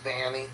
Vanny.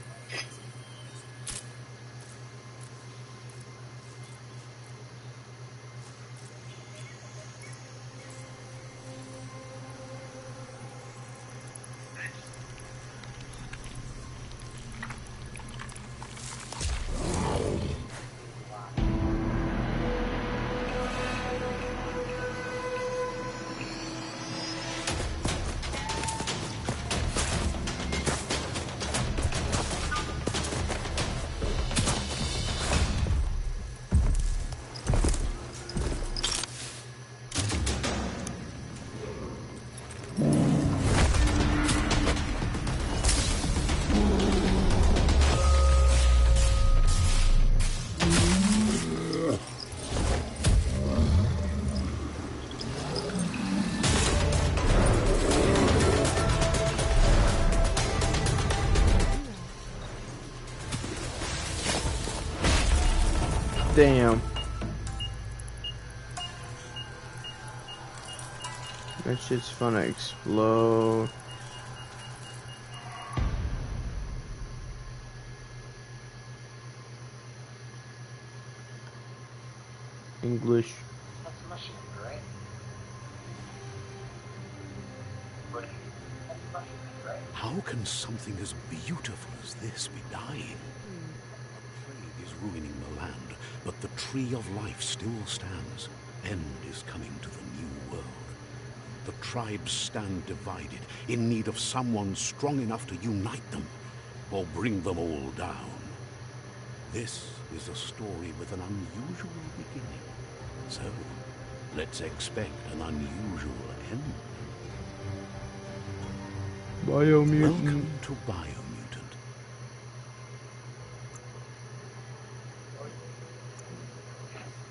Damn. That shit's gonna explode. English. That's a machine, right? How can something as beautiful as this be dying? A plague is ruining the land, but the tree of life still stands. End is coming to the new world. The tribes stand divided, in need of someone strong enough to unite them, or bring them all down. This is a story with an unusual beginning. So, let's expect an unusual end. Biomutant. Welcome to Biomutant.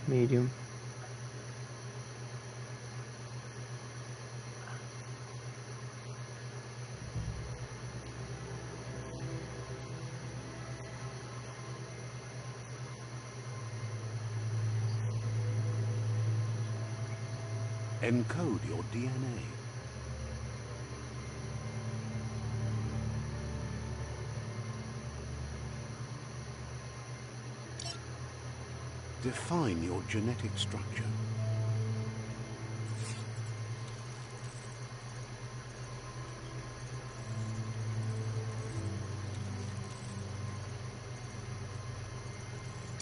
Medium. Encode your DNA. Define your genetic structure.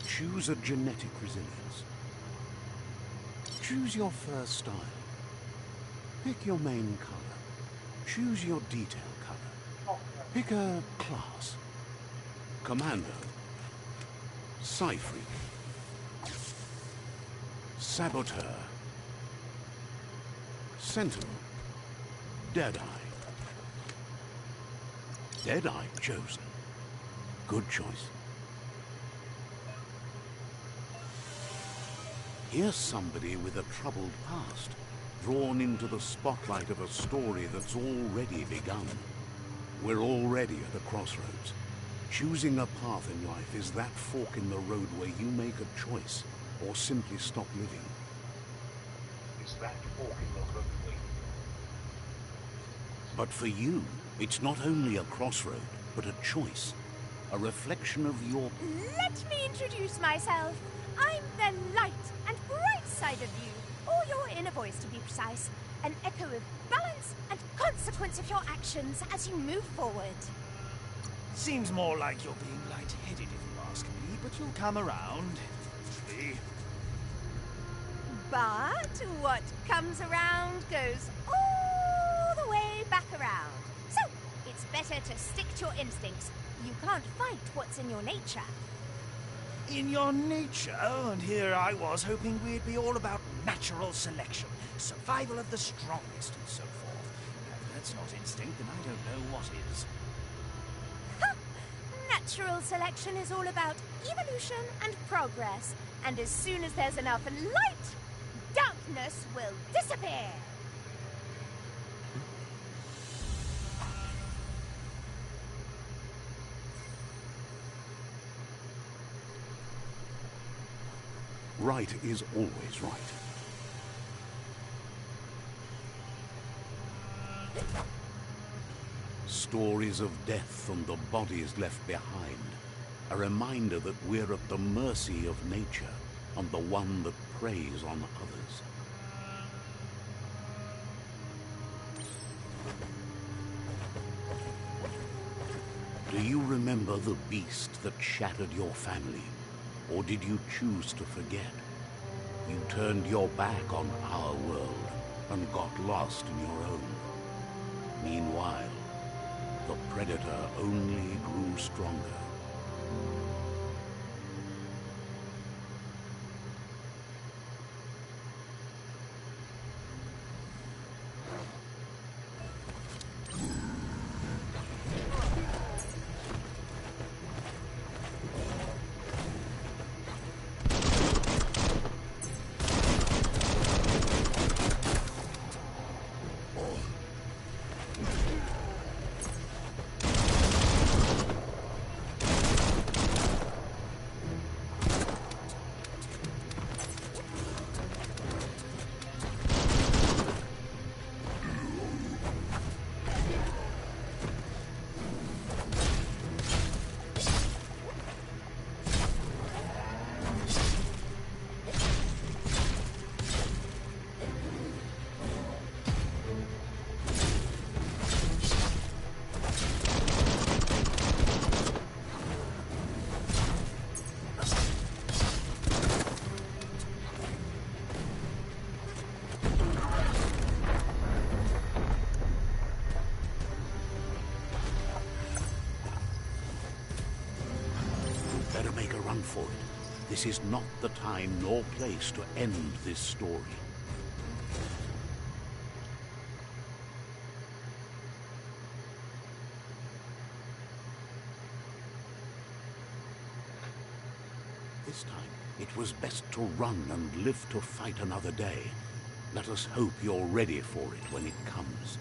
Choose a genetic resilience. Choose your fur style. Pick your main color. Choose your detail color. Pick a class. Commando. Psy-Freak. Saboteur. Sentinel. Deadeye. Deadeye chosen. Good choice. Here's somebody with a troubled past, drawn into the spotlight of a story that's already begun. We're already at a crossroads. Choosing a path in life is that fork in the road where you make a choice, or simply stop living. Is that fork in the road? But for you, it's not only a crossroad, but a choice. A reflection of your... Let me introduce myself. I'm the light and bright side of you, or your inner voice to be precise. An echo of balance and consequence of your actions as you move forward. Seems more like you're being light-headed if you ask me, but you'll come around. See? But what comes around goes all the way back around. So, it's better to stick to your instincts. You can't fight what's in your nature. In your nature, and here I was hoping we'd be all about natural selection, survival of the strongest, and so forth. If that's not instinct, then I don't know what is. Natural selection is all about evolution and progress, and as soon as there's enough light, darkness will disappear. Right is always right. stories of death and the bodies left behind. A reminder that we're at the mercy of nature and the one that preys on others. Do you remember the beast that shattered your family? Or did you choose to forget? You turned your back on our world and got lost in your own. Meanwhile, the Predator only grew stronger. Better make a run for it. This is not the time nor place to end this story. This time, it was best to run and live to fight another day. Let us hope you're ready for it when it comes.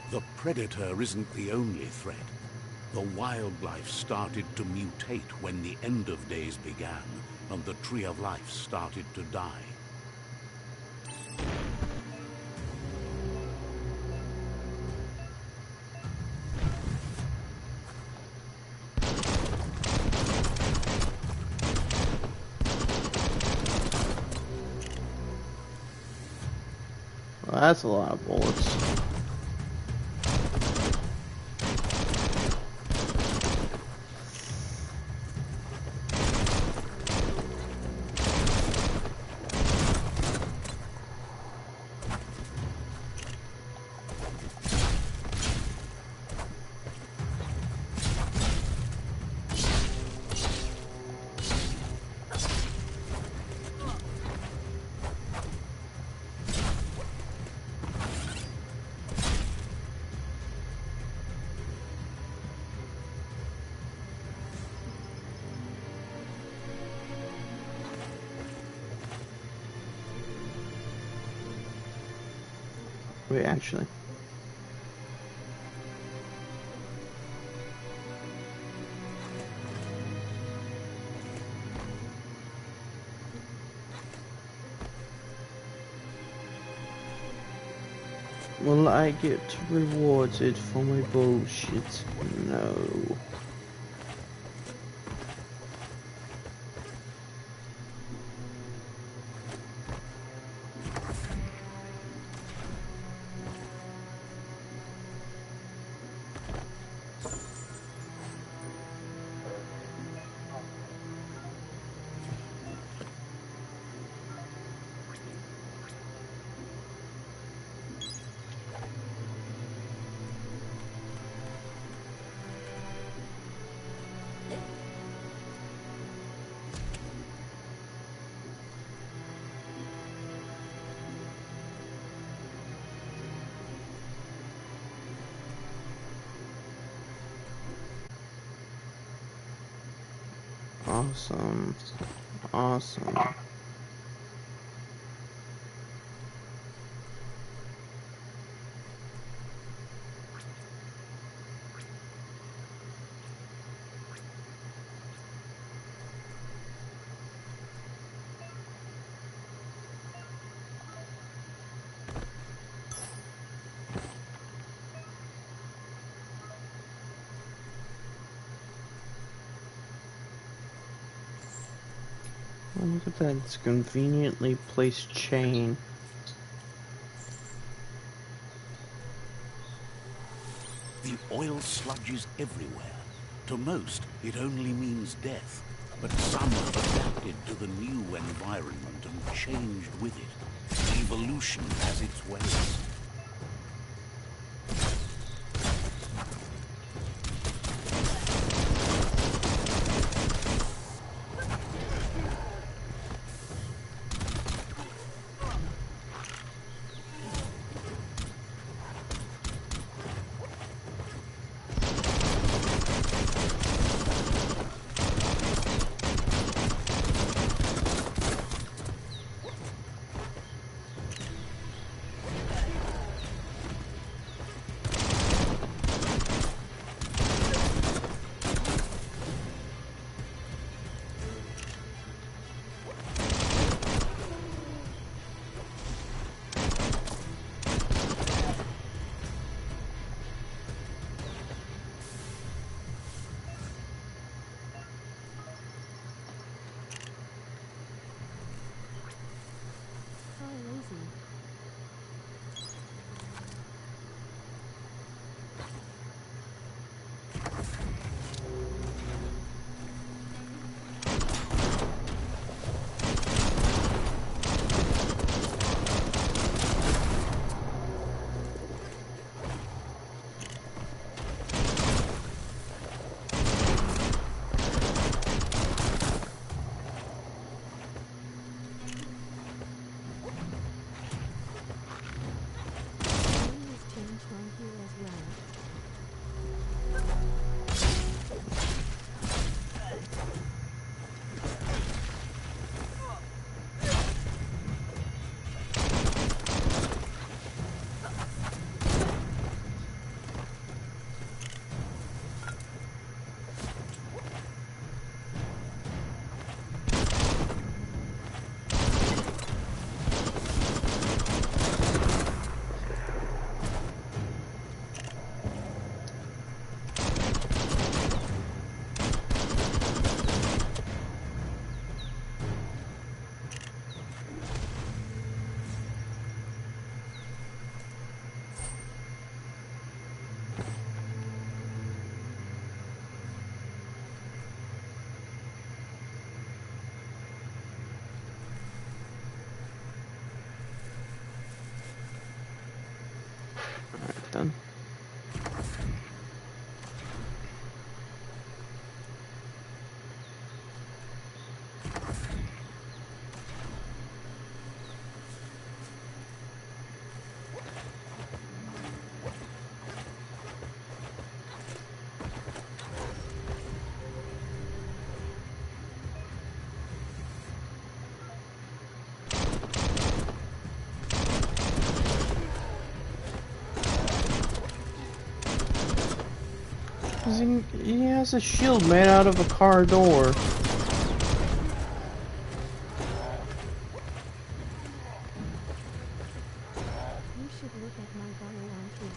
The Predator isn't the only threat. The wildlife started to mutate when the end of days began, and the Tree of Life started to die. Well, that's a lot of bullets. Wait, actually. Will I get rewarded for my bullshit? No. Awesome. Awesome. Look at that, it's conveniently placed chain. The oil sludges everywhere. To most, it only means death. But some have adapted to the new environment and changed with it. Evolution has its ways. Alright then. He has a shield made out of a car door. You should look at my bio on Twitch.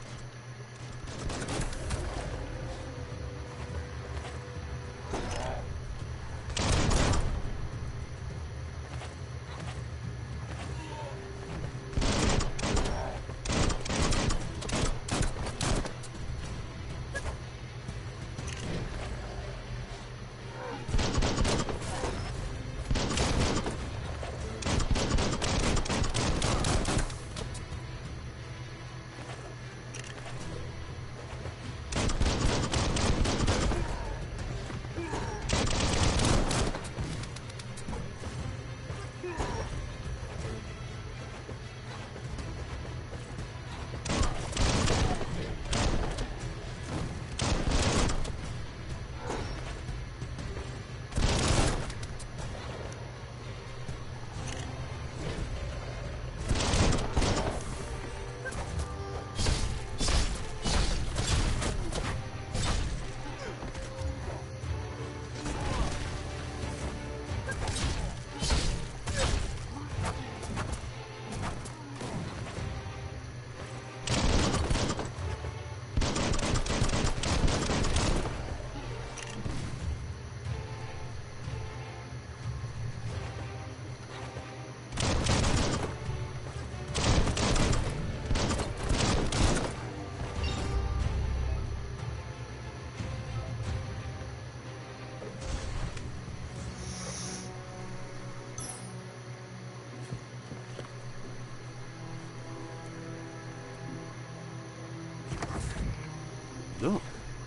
Look,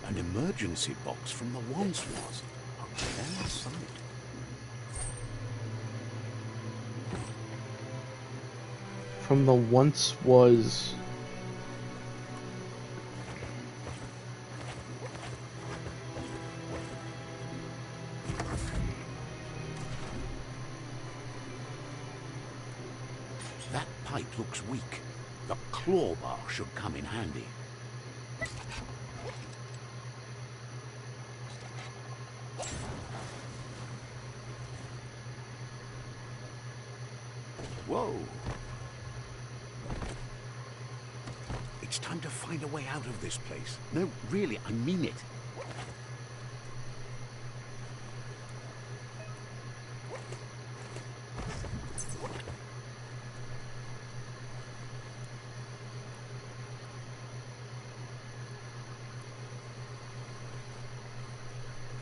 an emergency box from the once was. A rare sight. From the once was. That pipe looks weak. The claw bar should come in handy. Whoa! It's time to find a way out of this place. No, really, I mean it.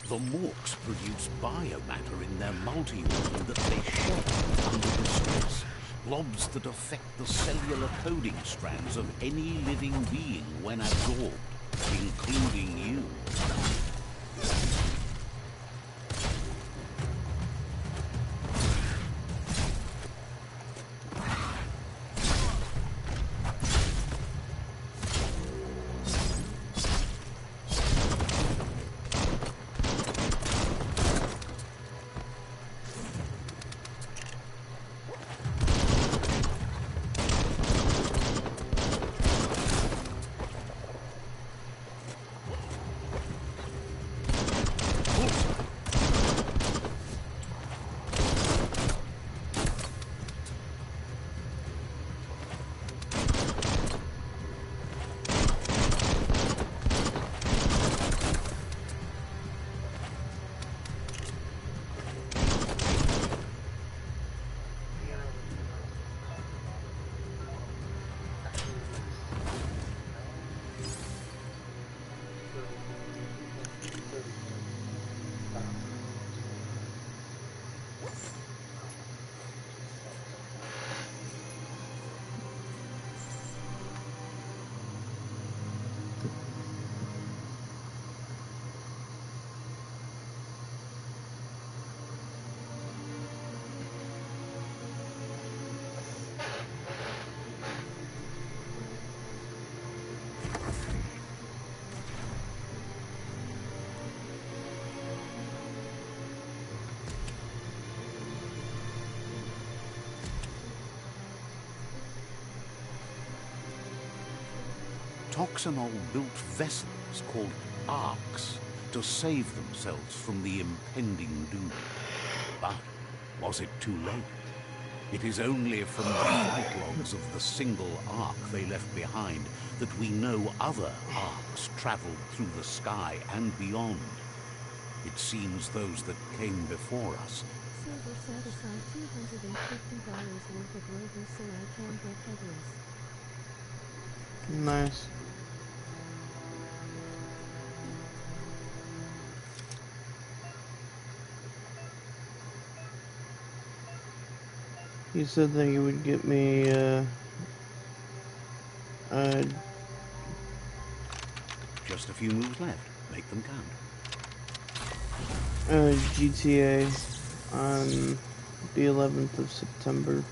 The Morks produce biomatter in their multi-organ that they shed under the stress. Blobs that affect the cellular coding strands of any living being when absorbed, including you. Toxanol built vessels called arks to save themselves from the impending doom. But was it too late? It is only from the flight logs of the single ark they left behind that we know other arks traveled through the sky and beyond. It seems those that came before us. Silver set aside $250 worth of rovers so I can get headless. Nice. You said that you would get me Just a few moves left. Make them count. GTA on the 11th of September.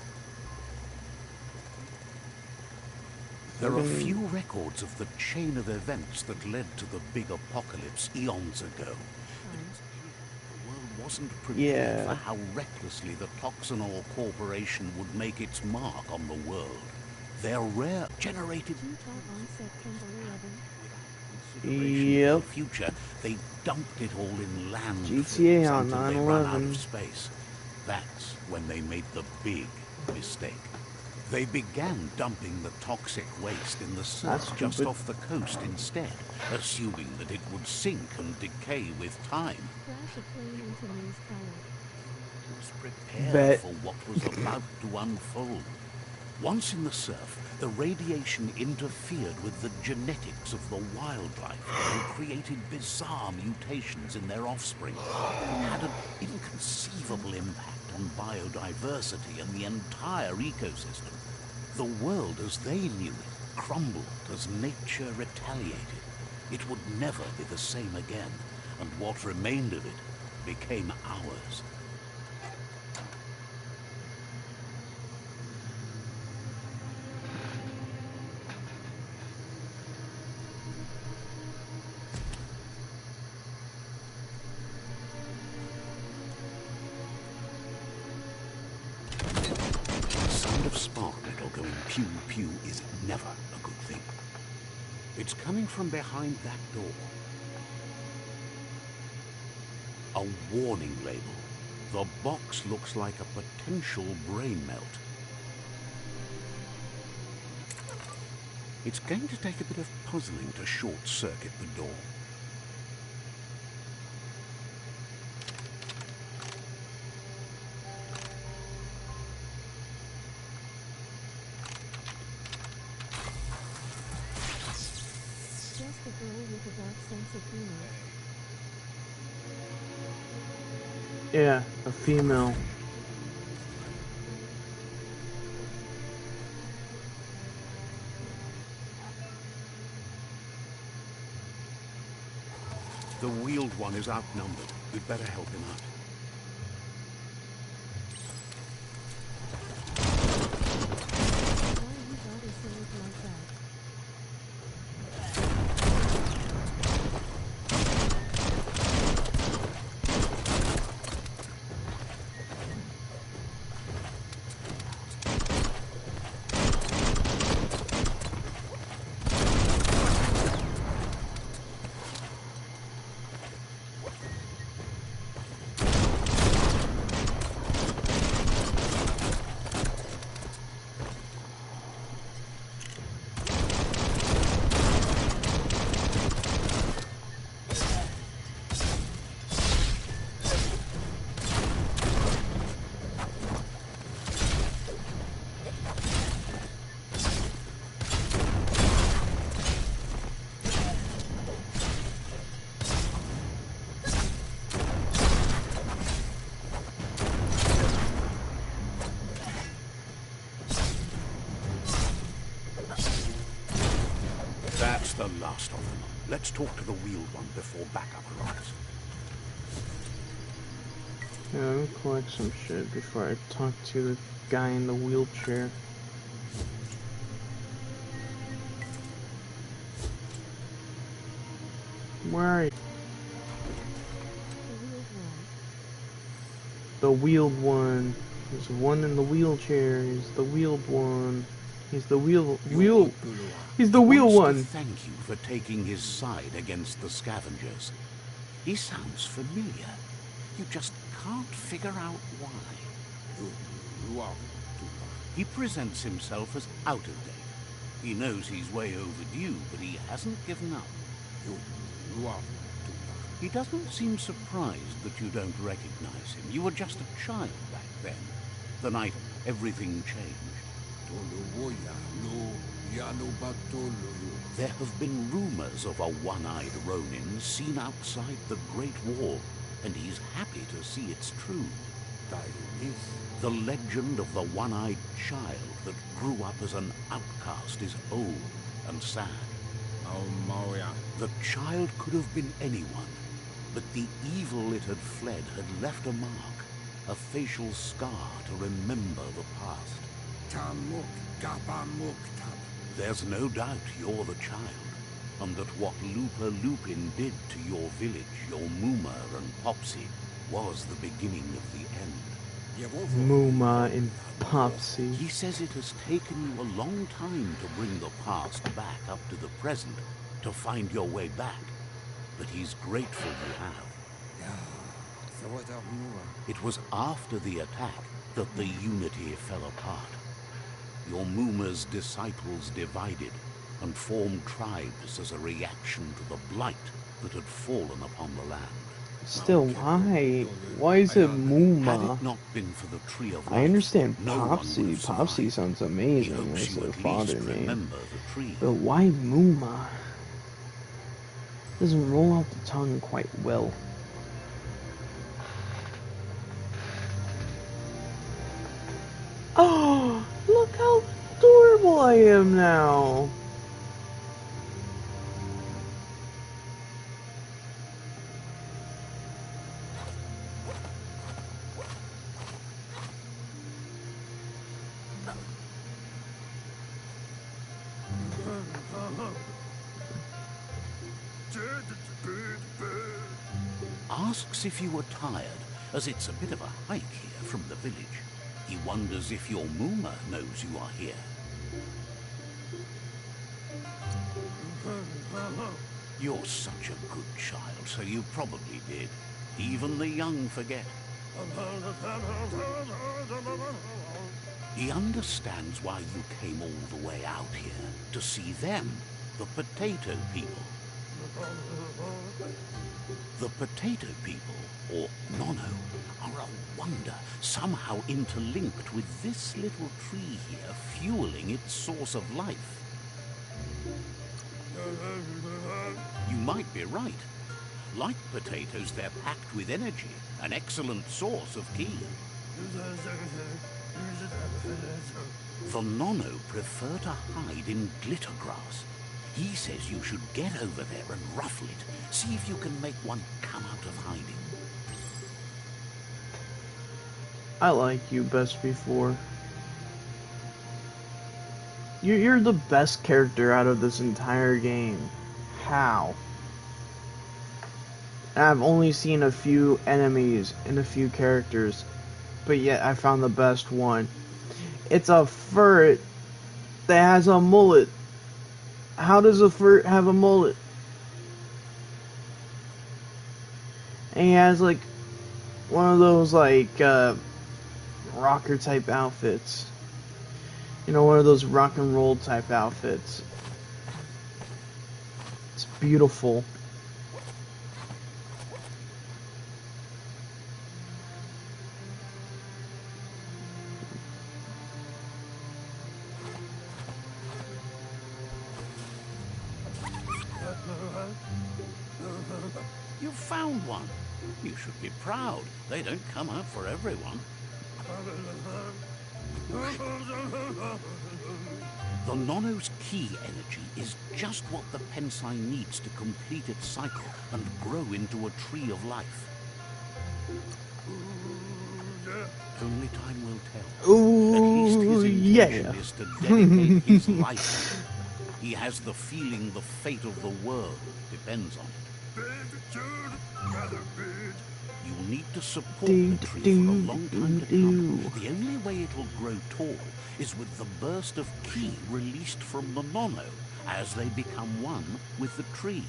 There are few records of the chain of events that led to the big apocalypse eons ago. The world wasn't prepared for how recklessly the Toxanol Corporation would make its mark on the world. Their rare generated on September 11th. in the future, they dumped it all in land GTA on until they ran out 9/11. of space. That's when they made the big mistake. They began dumping the toxic waste in the surf just off the coast instead, assuming that it would sink and decay with time. Crash a plane into News Tower. It was prepared for what was about to unfold. Once in the surf, the radiation interfered with the genetics of the wildlife and created bizarre mutations in their offspring. It had an inconceivable impact on biodiversity and the entire ecosystem. The world as they knew it crumbled as nature retaliated. It would never be the same again, and what remained of it became ours. The sound of spark metal going pew pew is never a good thing. It's coming from behind that door. A warning label. The box looks like a potential brain melt. It's going to take a bit of puzzling to short-circuit the door. Just a girl with a dark sense of humor. Yeah, a female. The wheeled one is outnumbered. We'd better help him out. Why you gotta say it like that? That's the last of them. Let's talk to the wheeled one before backup arrives. Yeah, let me collect some shit before I talk to the guy in the wheelchair. Where are you? The weird one. The wheeled one. There's one in the wheelchair. He's the wheeled one. He's the He's the He wheel wants to one. thank you for taking his side against the scavengers. He sounds familiar. You just can't figure out why. He presents himself as out of date. He knows he's way overdue, but he hasn't given up. He doesn't seem surprised that you don't recognize him. You were just a child back then, the night everything changed. There have been rumors of a one-eyed Ronin seen outside the Great Wall, and he's happy to see it's true. The legend of the one-eyed child that grew up as an outcast is old and sad. The child could have been anyone, but the evil it had fled had left a mark, a facial scar to remember the past. There's no doubt you're the child, and that what Lupa Lupin did to your village, your Muma and Popsy, was the beginning of the end. Muma and Popsy. He says it has taken you a long time to bring the past back up to the present, to find your way back, but he's grateful you have. It was after the attack that the unity fell apart. Your Muma's disciples divided and formed tribes as a reaction to the blight that had fallen upon the land. Still, why? Why is it Had Muma? it not been for the Tree of Life, I understand no one would Popsy. have Popsy survived. sounds He amazing hopes as you a at father least name. remember the tree. But why Muma? Doesn't roll off the tongue quite well. Oh, look how adorable I am now. Asks if you were tired, as it's a bit of a hike here from the village. He wonders if your Mooma knows you are here. You're such a good child, so you probably did. Even the young forget. He understands why you came all the way out here, to see them, the potato people. The potato people, or Nono, are a wonder, somehow interlinked with this little tree here, fueling its source of life. You might be right. Like potatoes, they're packed with energy, an excellent source of ki. The Nono prefer to hide in glitter grass. He says you should get over there and ruffle it. See if you can make one come out of hiding. I like you best before. You're the best character out of this entire game. How? I've only seen a few enemies and a few characters, but yet I found the best one. It's a ferret that has a mullet. How does a ferret have a mullet? And he has like one of those like rocker type outfits. You know, one of those rock and roll type outfits. It's beautiful. You found one. You should be proud. They don't come out for everyone. The Nono's ki energy is just what the Pensai needs to complete its cycle and grow into a tree of life. Only time will tell. At least his Ooh, intention yeah. is to dedicate his life. He has the feeling the fate of the world depends on it. You'll need to support the tree for a long time to come. The only way it will grow tall is with the burst of ki released from the Nono as they become one with the tree.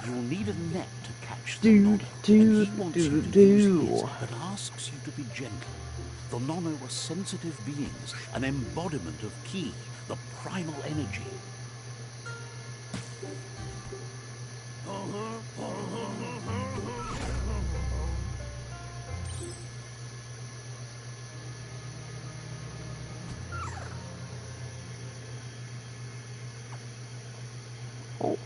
You'll need a net to catch the Nono, and he wants you to use his, but asks you to be gentle. The Nono are sensitive beings, an embodiment of ki, the primal energy. Oh.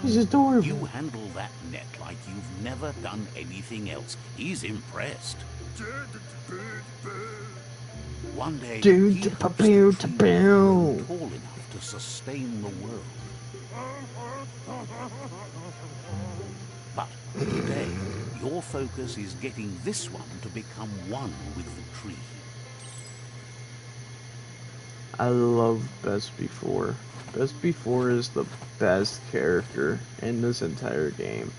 He's adorable. You handle that net like you've never done anything else. He's impressed. One day, Dude, he hopes to the tree will grow bow. tall enough to sustain the world. But today, your focus is getting this one to become one with the tree. I love Best Before. Best Before is the best character in this entire game.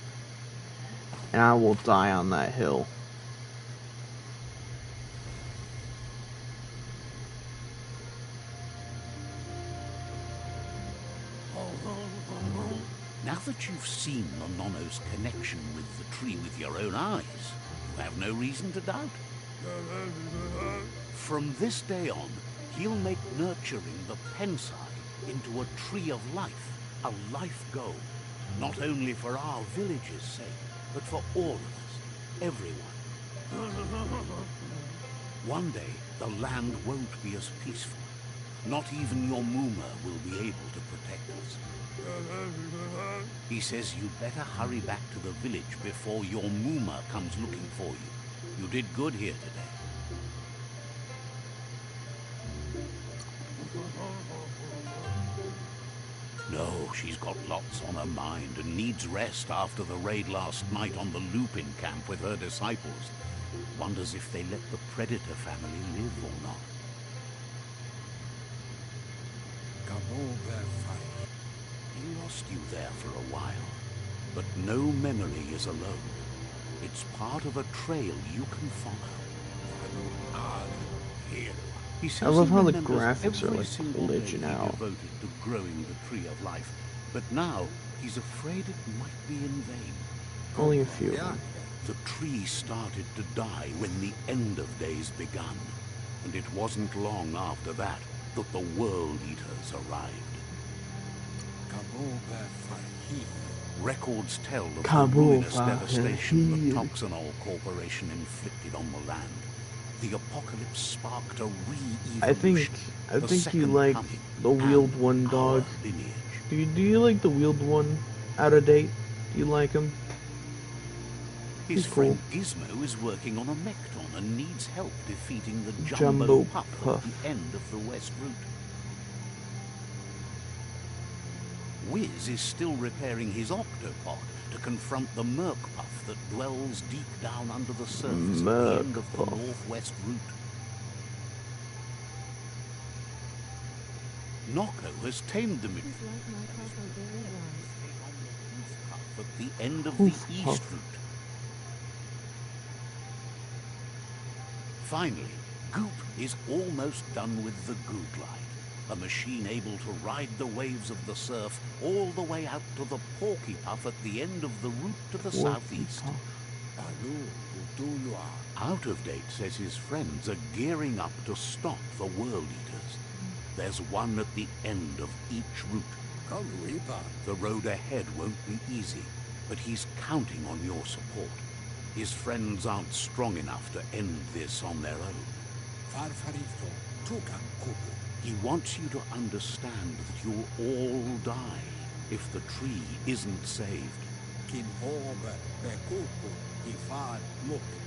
And I will die on that hill. Now that you've seen the Nono's connection with the tree with your own eyes, you have no reason to doubt. From this day on, he'll make nurturing the Pensai into a tree of life, a life goal, not only for our village's sake, but for all of us, everyone. One day, the land won't be as peaceful. Not even your Mooma will be able to protect us. He says you'd better hurry back to the village before your Mooma comes looking for you. You did good here today. No, she's got lots on her mind and needs rest after the raid last night on the Lupin camp with her disciples. Wonders if they let the predator family live or not. He lost you there for a while, but no memory is alone. It's part of a trail you can follow. He I says love he how the remembers graphics are every like single day glitching he out. devoted to growing the tree of life, but now he's afraid it might be in vain. Only a few of them. The tree started to die when the end of days begun, and it wasn't long after that that the World Eaters arrived. Records tell of the Kabul ruinous devastation the Fahid. Toxanol Corporation inflicted on the land. The apocalypse sparked a I think re-evolution, the you second like coming, the wheeled and one, our dog. lineage. Do you like the wheeled one? Out of date? Do you like him? His He's cool. friend Gizmo is working on a Mekton and needs help defeating the Jumbo Jumbo Puff Puff. at the end of the West Route. Wiz is still repairing his Octopod to confront the Merc Puff that dwells deep down under the surface at the end of the Puff. Northwest Route. Nocco has tamed the He's like my Papa very wise. Puff at the end of the Poof East Puff. Route. Finally, Goop is almost done with the Goo Glide, a machine able to ride the waves of the surf all the way out to the Porky Puff at the end of the route to the Porky southeast. Puff. Out of Date says his friends are gearing up to stop the World Eaters. There's one at the end of each route. The road ahead won't be easy, but he's counting on your support. His friends aren't strong enough to end this on their own. He wants you to understand that you'll all die if the tree isn't saved.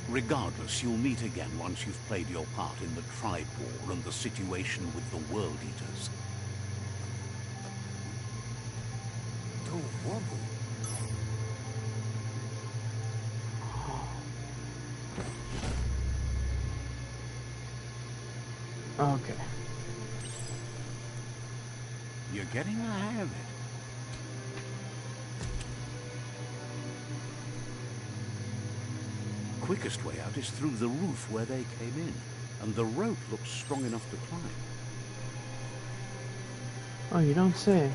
Regardless, you'll meet again once you've played your part in the tribe war and the situation with the World Eaters. Okay. You're getting the hang of it. Quickest way out is through the roof where they came in, and the rope looks strong enough to climb. Oh, you don't say.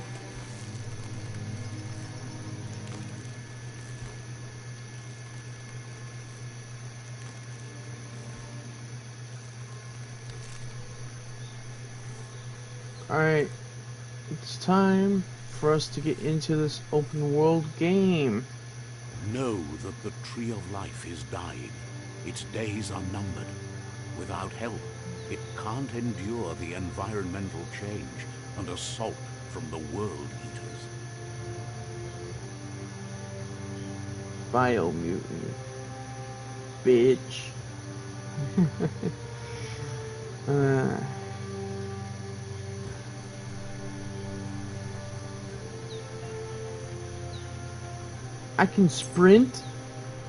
Alright, it's time for us to get into this open world game. Know that the Tree of Life is dying. Its days are numbered. Without help, it can't endure the environmental change and assault from the World Eaters. Biomutant. Bitch. I can sprint.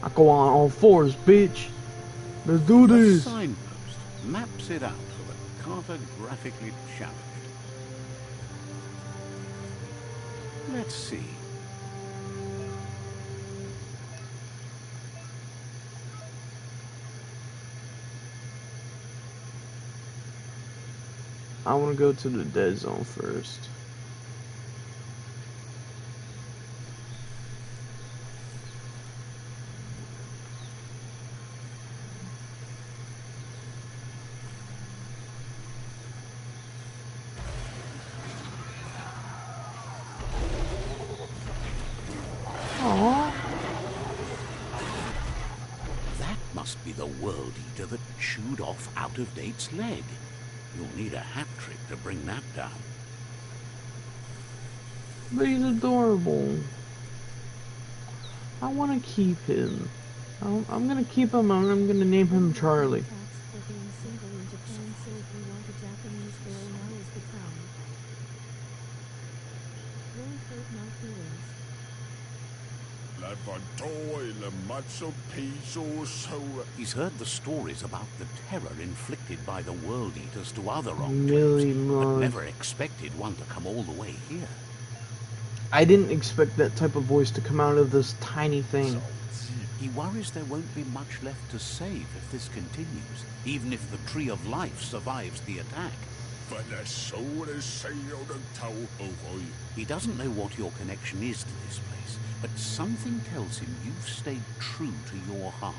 I go on all fours, bitch. Let's do A this. signpost maps it out for the cartographically challenged. Let's see. I want to go to the dead zone first. Aww. That must be the World Eater that chewed off Out of Date's leg. You'll need a hat trick to bring that down. But he's adorable. I want to keep him. I'm gonna keep him and I'm gonna name him Charlie. Tax for being single in Japan said we want a Japanese girl, now is the time. Won't hurt my feelings. He's heard the stories about the terror inflicted by the World Eaters to other Millie enclaves, but Mud. never expected one to come all the way here. I didn't expect that type of voice to come out of this tiny thing. He worries there won't be much left to save if this continues, even if the Tree of Life survives the attack. He doesn't know what your connection is to this place, but something tells him you've stayed true to your heart.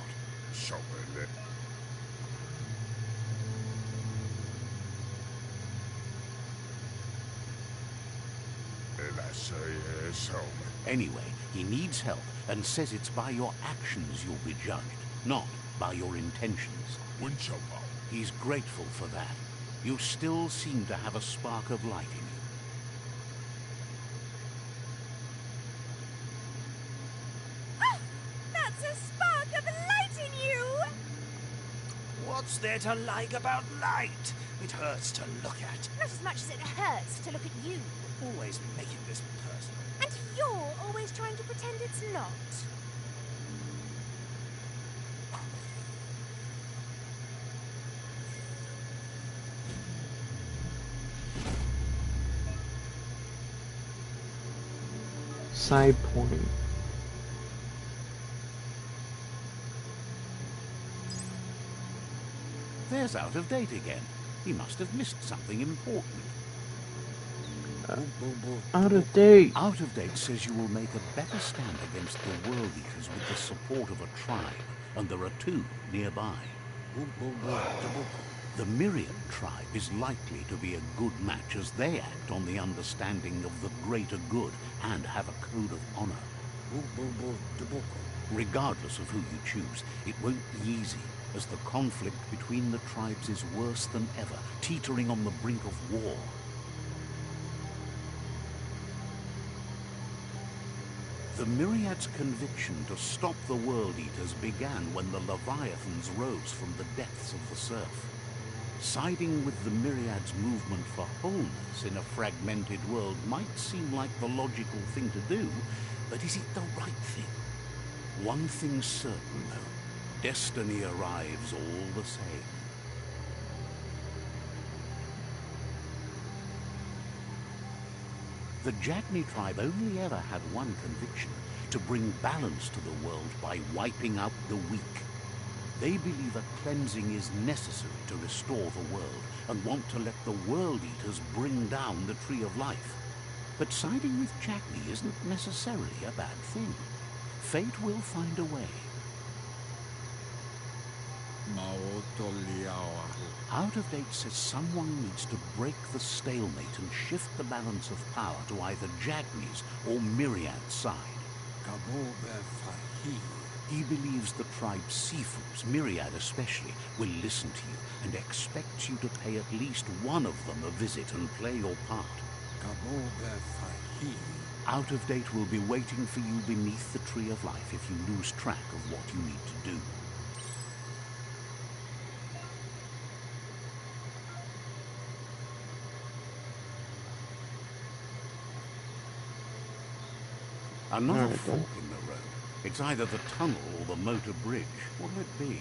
Anyway, he needs help and says it's by your actions you'll be judged, not by your intentions. He's grateful for that. You still seem to have a spark of light in you. That's a spark of light in you! What's there to like about light? It hurts to look at. Not as much as it hurts to look at you. Always making this personal. And you're always trying to pretend it's not. Side point. There's Out of Date again. He must have missed something important. Out of date. Out of Date says you will make a better stand against the World Eaters with the support of a tribe, and there are two nearby. The Myriad tribe is likely to be a good match as they act on the understanding of the greater good and have a code of honor. Regardless of who you choose, it won't be easy, as the conflict between the tribes is worse than ever, teetering on the brink of war. The Myriad's conviction to stop the World Eaters began when the Leviathans rose from the depths of the surf. Siding with the Myriad's movement for wholeness in a fragmented world might seem like the logical thing to do, but is it the right thing? One thing's certain, though. Destiny arrives all the same. The Jagni tribe only ever had one conviction: to bring balance to the world by wiping out the weak. They believe a cleansing is necessary to restore the world, and want to let the World Eaters bring down the Tree of Life. But siding with Jagni isn't necessarily a bad thing. Fate will find a way. Out of Date says someone needs to break the stalemate and shift the balance of power to either Jagni's or Myriad's side. He believes the tribe's Sifus, Myriad especially, will listen to you and expects you to pay at least one of them a visit and play your part. Out of Date will be waiting for you beneath the Tree of Life if you lose track of what you need to do. Another Alright, fork in the road. It's either the tunnel or the motor bridge. What'll it be?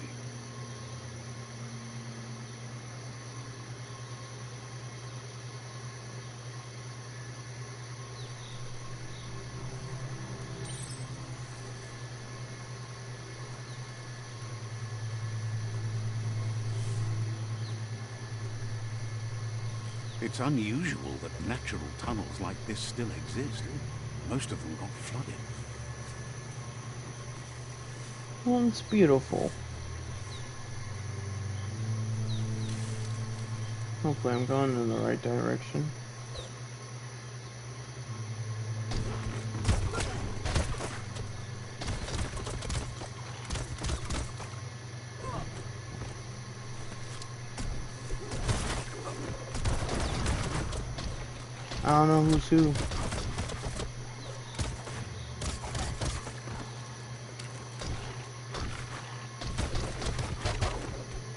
It's unusual that natural tunnels like this still exist. Most of them got flooded. Well, it's beautiful. Hopefully I'm going in the right direction. I don't know who's who.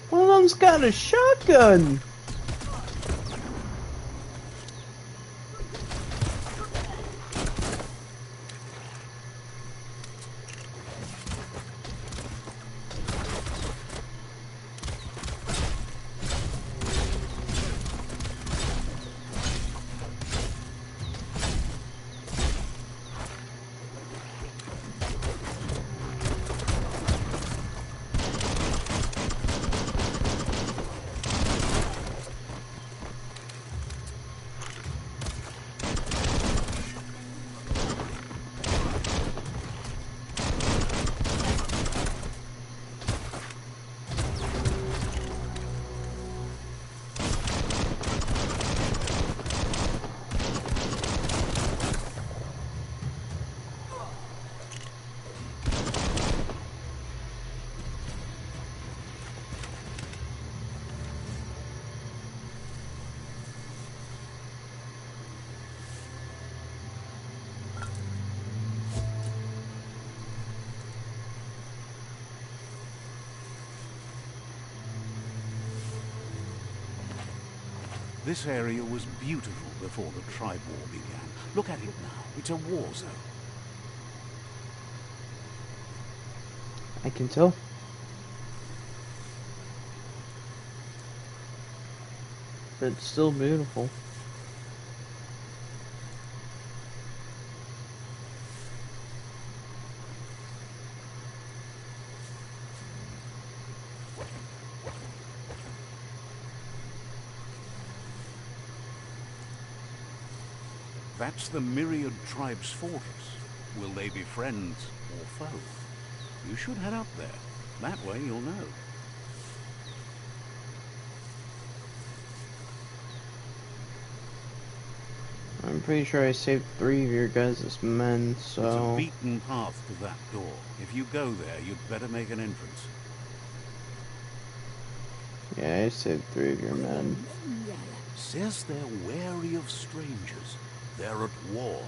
One of them's got a shotgun! This area was beautiful before the tribe war began. Look at it now. It's a war zone. I can tell. But it's still beautiful. That's the Myriad tribe's fortress. Will they be friends or foe? You should head up there. That way you'll know. I'm pretty sure I saved 3 of your guys' men, so... It's a beaten path to that door. If you go there, you'd better make an entrance. Yeah, I saved 3 of your men. Says they're wary of strangers. They're at war.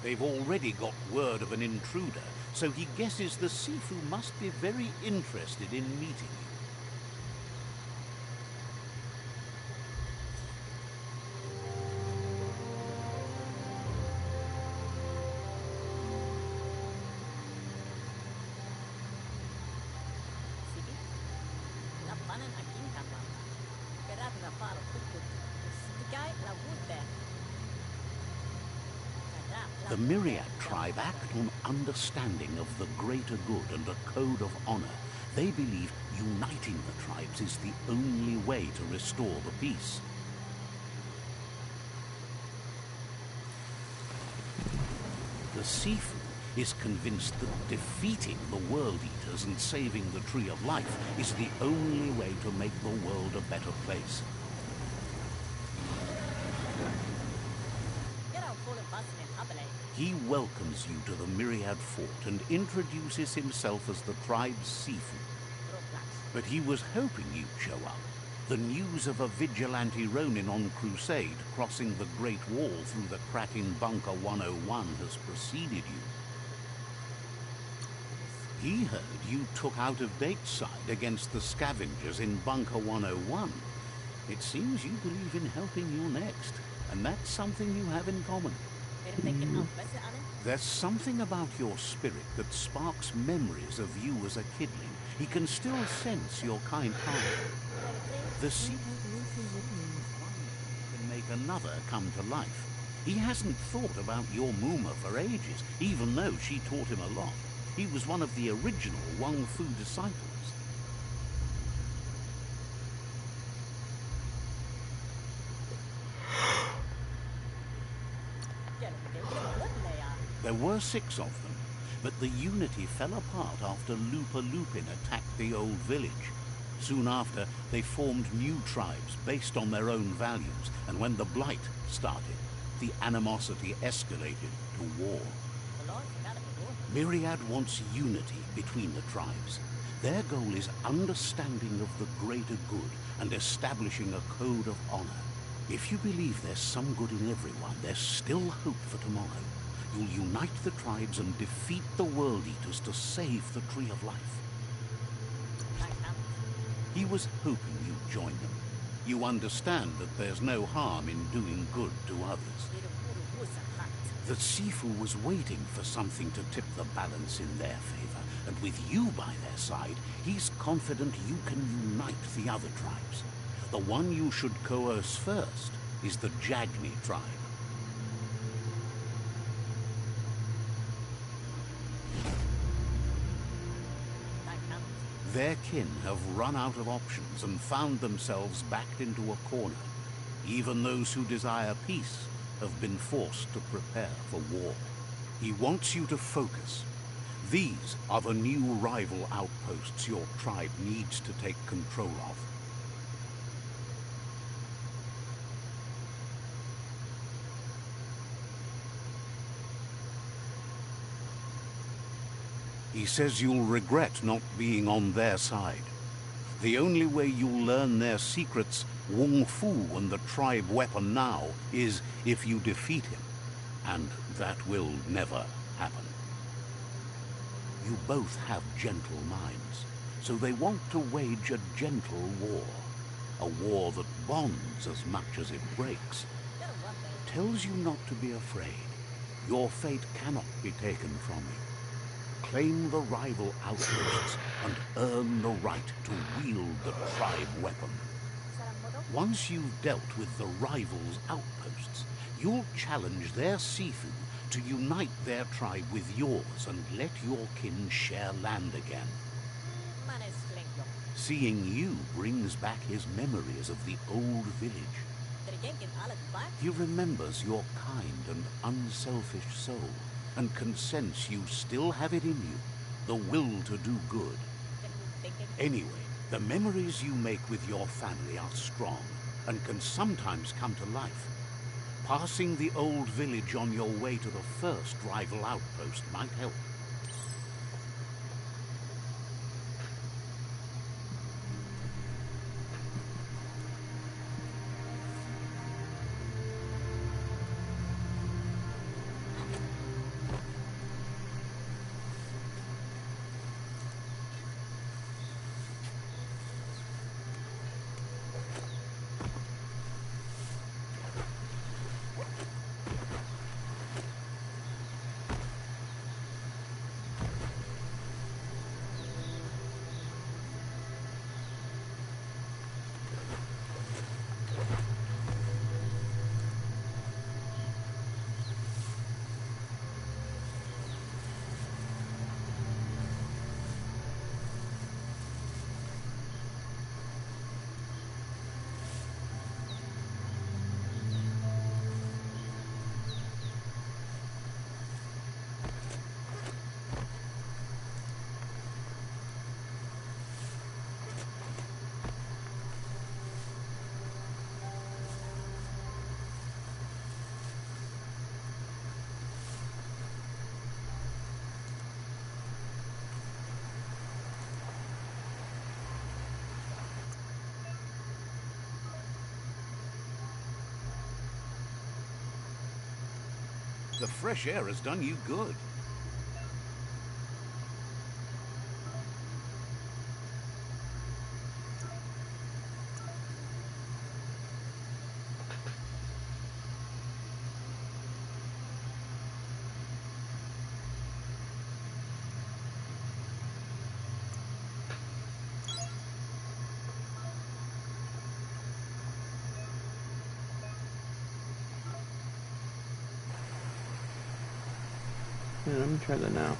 They've already got word of an intruder, so he guesses the Sifu must be very interested in meeting you. The Myriad tribe act on understanding of the greater good and a code of honor. They believe uniting the tribes is the only way to restore the peace. The Sifu is convinced that defeating the World Eaters and saving the Tree of Life is the only way to make the world a better place. He welcomes you to the Myriad Fort and introduces himself as the tribe's Sifu. But he was hoping you'd show up. The news of a vigilante Ronin on crusade crossing the Great Wall through the crack in Bunker 101 has preceded you. He heard you took out-of-date side against the scavengers in Bunker 101. It seems you believe in helping your next, and that's something you have in common. There's something about your spirit that sparks memories of you as a kidling. He can still sense your kind heart. The Sifu can make another come to life. He hasn't thought about your Muma for ages, even though she taught him a lot. He was one of the original Wang Fu disciples. There were 6 of them, but the unity fell apart after Lupa Lupin attacked the old village. Soon after, they formed new tribes based on their own values, and when the Blight started, the animosity escalated to war. Myriad wants unity between the tribes. Their goal is understanding of the greater good and establishing a code of honor. If you believe there's some good in everyone, there's still hope for tomorrow. You'll unite the tribes and defeat the World Eaters to save the Tree of Life. He was hoping you'd join them. You understand that there's no harm in doing good to others. The Sifu was waiting for something to tip the balance in their favor, and with you by their side, he's confident you can unite the other tribes. The one you should coerce first is the Jagni tribe. Their kin have run out of options and found themselves backed into a corner. Even those who desire peace have been forced to prepare for war. He wants you to focus. These are the new rival outposts your tribe needs to take control of. He says you'll regret not being on their side. The only way you'll learn their secrets, Wung Fu and the tribe weapon now, is if you defeat him. And that will never happen. You both have gentle minds, so they want to wage a gentle war. A war that bonds as much as it breaks. Tells you not to be afraid. Your fate cannot be taken from you. Claim the rival outposts and earn the right to wield the tribe weapon. Once you've dealt with the rival's outposts, you'll challenge their Sifu to unite their tribe with yours and let your kin share land again. Seeing you brings back his memories of the old village. He remembers your kind and unselfish soul, and can sense you still have it in you, the will to do good. Anyway, the memories you make with your family are strong, and can sometimes come to life. Passing the old village on your way to the first rival outpost might help. The fresh air has done you good. Yeah, let me try that now.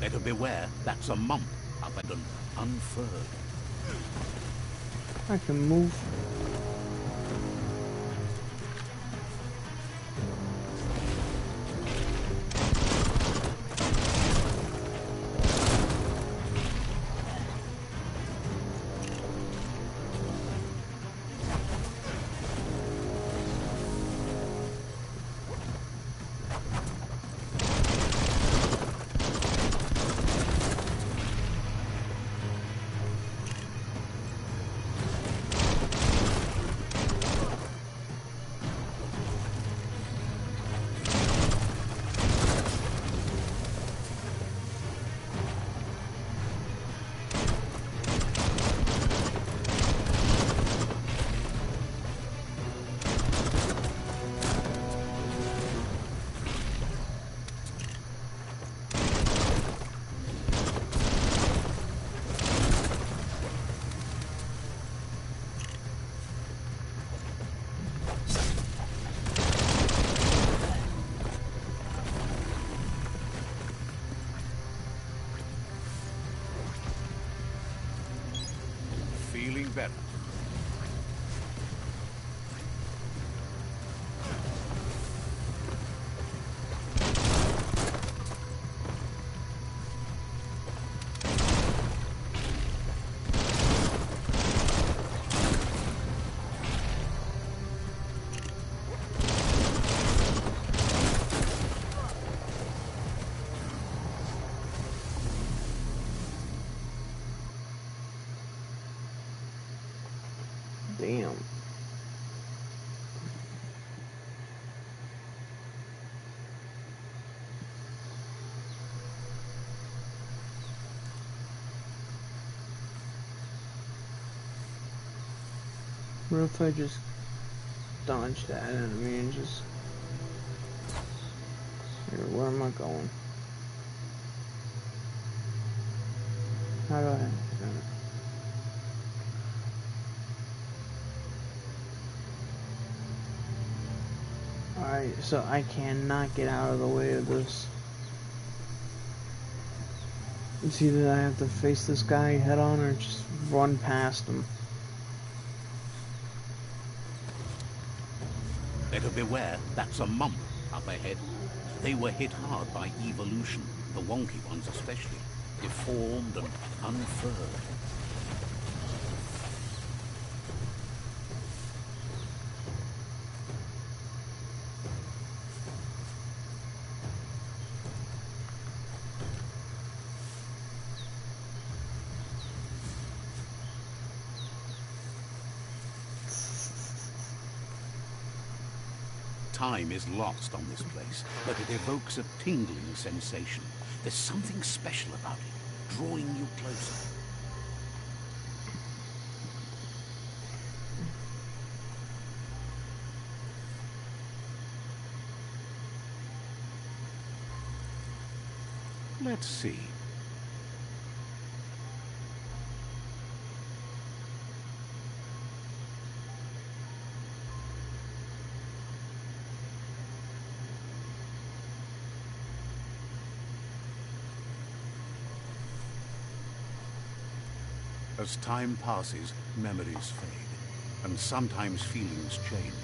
Better beware, that's a mump up and unfurled. I can move. Feeling better. Damn. What if I just dodge that enemy and just... Here, where am I going? How do I... Alright, so I cannot get out of the way of this. It's either I have to face this guy head on or just run past him. Better beware, that's a mump up ahead. They were hit hard by evolution, the wonky ones especially, deformed and unfurled. Time is lost on this place, but it evokes a tingling sensation. There's something special about it, drawing you closer. Let's see. As time passes, memories fade, and sometimes feelings change.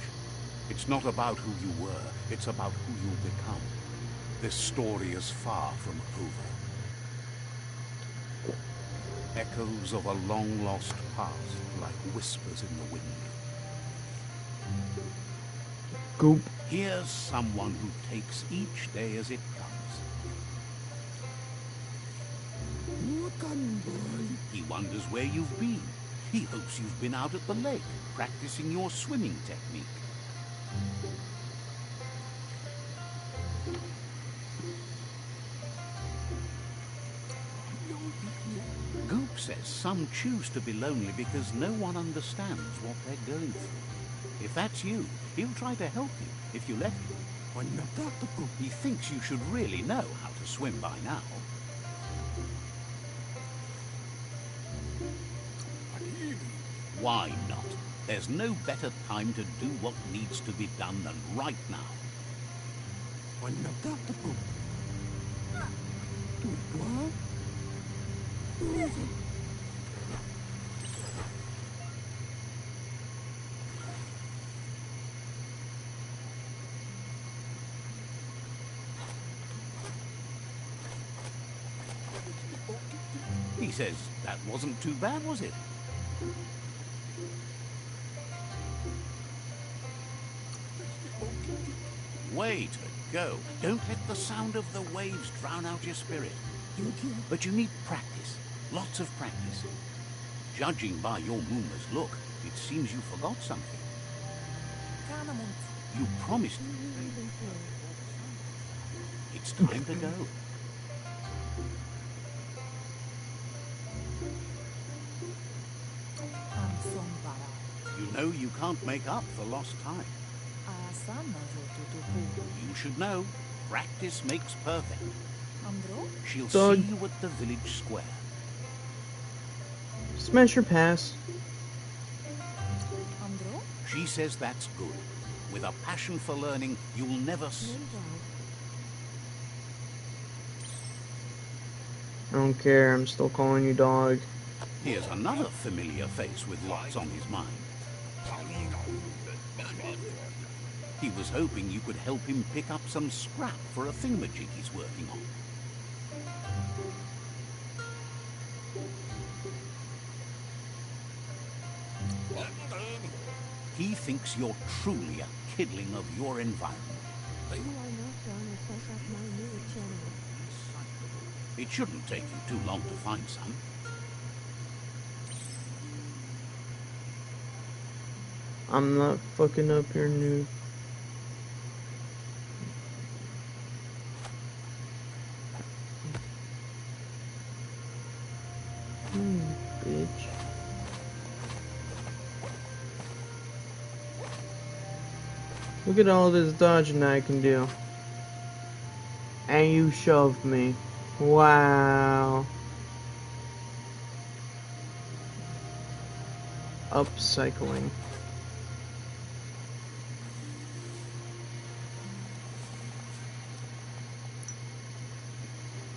It's not about who you were, it's about who you'll become. This story is far from over. Echoes of a long-lost past, like whispers in the wind. Goop. Here's someone who takes each day as it comes. He wonders where you've been. He hopes you've been out at the lake, practicing your swimming technique. Goop says some choose to be lonely because no one understands what they're going through. If that's you, he'll try to help you if you let him. He thinks you should really know how to swim by now. Why not? There's no better time to do what needs to be done than right now. He says that wasn't too bad, was it? Way to go. Don't let the sound of the waves drown out your spirit. But you need practice. Lots of practice. Judging by your Moomer's look, it seems you forgot something. You promised. It's time to go. You know you can't make up for lost time. You should know, practice makes perfect. She'll Dog. see you at the village square. Smash your pass. She says that's good. With a passion for learning, you'll never... I don't care, I'm still calling you dog. Here's another familiar face with lots on his mind. He was hoping you could help him pick up some scrap for a thingamajig he's working on. He thinks you're truly a kidling of your environment. You are not gonna fuck up my new channel. It shouldn't take you too long to find some. I'm not fucking up your new. Bitch. Look at all this dodging I can do. And you shoved me. Wow. Upcycling.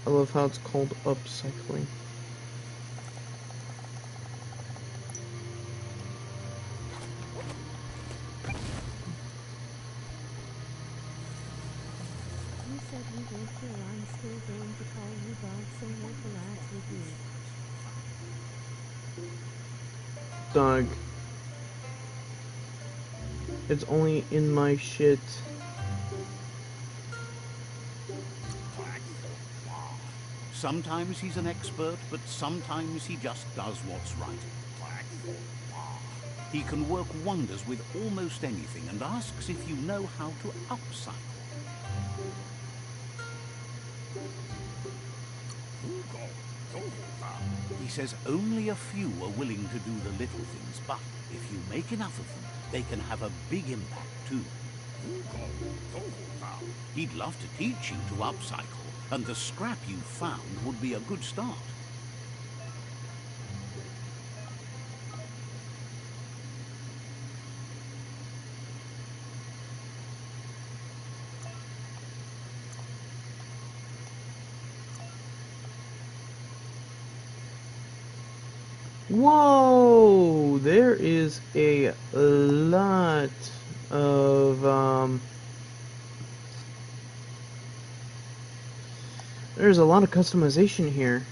I love how it's called upcycling. You said you were here. I'm still going to call you dog so no collabs with you. Dog. It's only in my shit. Sometimes he's an expert, but sometimes he just does what's right. He can work wonders with almost anything and asks if you know how to upcycle. He says only a few are willing to do the little things, but if you make enough of them, they can have a big impact too. He'd love to teach you to upcycle, and the scrap you found would be a good start. Whoa! There is a lot of there's a lot of customization here.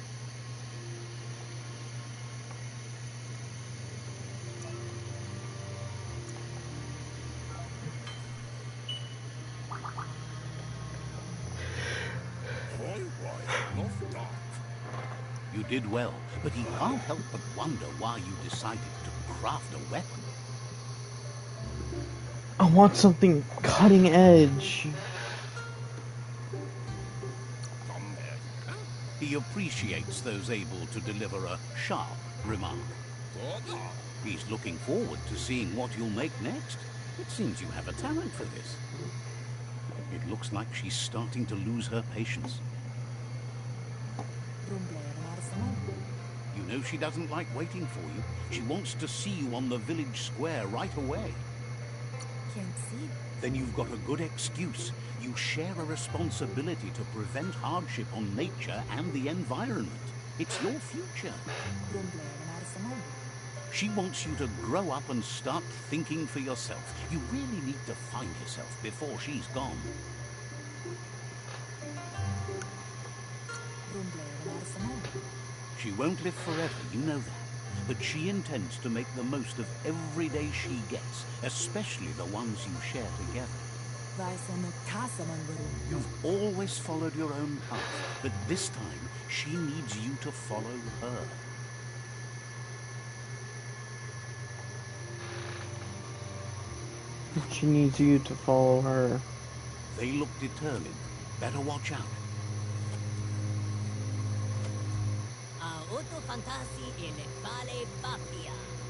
You did well, but he can't help but wonder why you decided to craft a weapon. I want something cutting edge. He appreciates those able to deliver a sharp remark. He's looking forward to seeing what you'll make next. It seems you have a talent for this. It looks like she's starting to lose her patience. You know she doesn't like waiting for you. She wants to see you on the village square right away. Can't see. Then you've got a good excuse. You share a responsibility to prevent hardship on nature and the environment. It's your future. She wants you to grow up and start thinking for yourself. You really need to find yourself before she's gone. She won't live forever, you know that. But she intends to make the most of every day she gets, especially the ones you share together. You've always followed your own path, but this time she needs you to follow her. She needs you to follow her. They look determined. Better watch out.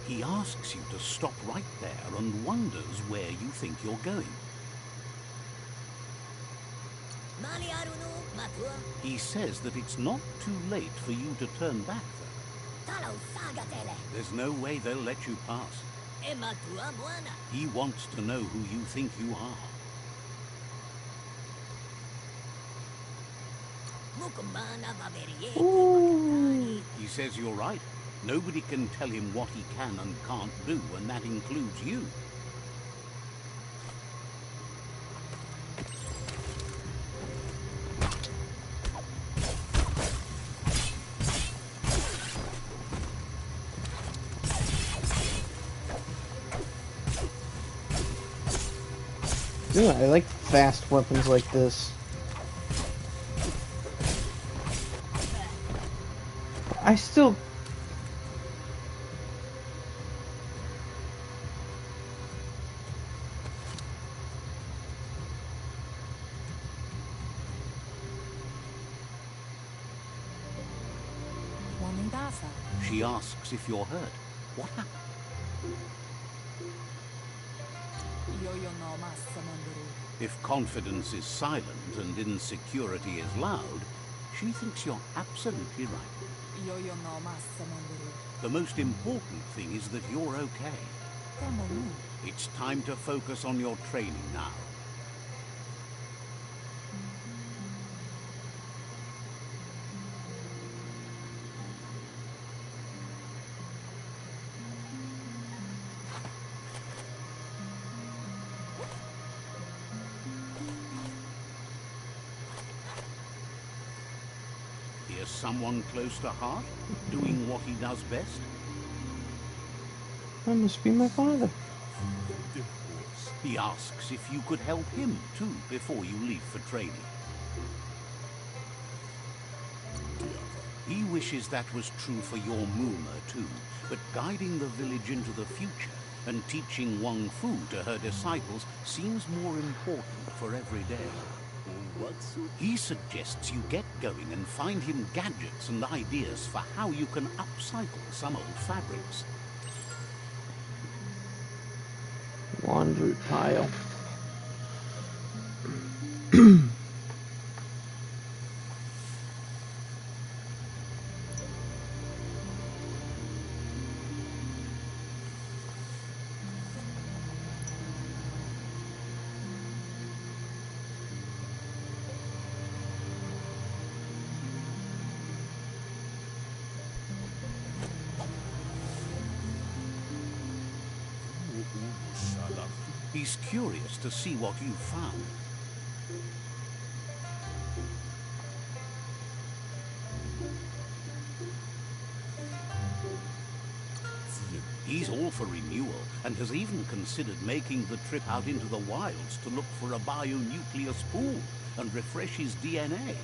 He asks you to stop right there and wonders where you think you're going. He says that it's not too late for you to turn back, though. There's no way they'll let you pass. He wants to know who you think you are. Ooh. He says you're right. Nobody can tell him what he can and can't do, and that includes you. Ooh, I like fast weapons like this. I still... She asks if you're hurt. What happened? If confidence is silent and insecurity is loud, she thinks you're absolutely right. The most important thing is that you're okay. It's time to focus on your training now. Here's someone close to heart, doing what he does best. That must be my father. He asks if you could help him too before you leave for training. He wishes that was true for your Mooma too, but guiding the village into the future and teaching Wang Fu to her disciples seems more important for every day. He suggests you get going and find him gadgets and ideas for how you can upcycle some old fabrics. Laundry pile. He's curious to see what you've found. He's all for renewal and has even considered making the trip out into the wilds to look for a bionucleus pool and refresh his DNA.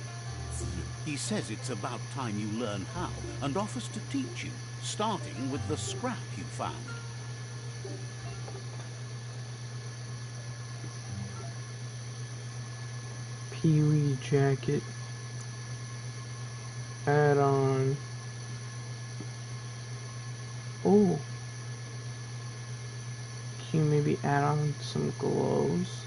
He says it's about time you learn how and offers to teach you, starting with the scrap you found. Pee-wee jacket. Add on. Oh. Can you maybe add on some gloves?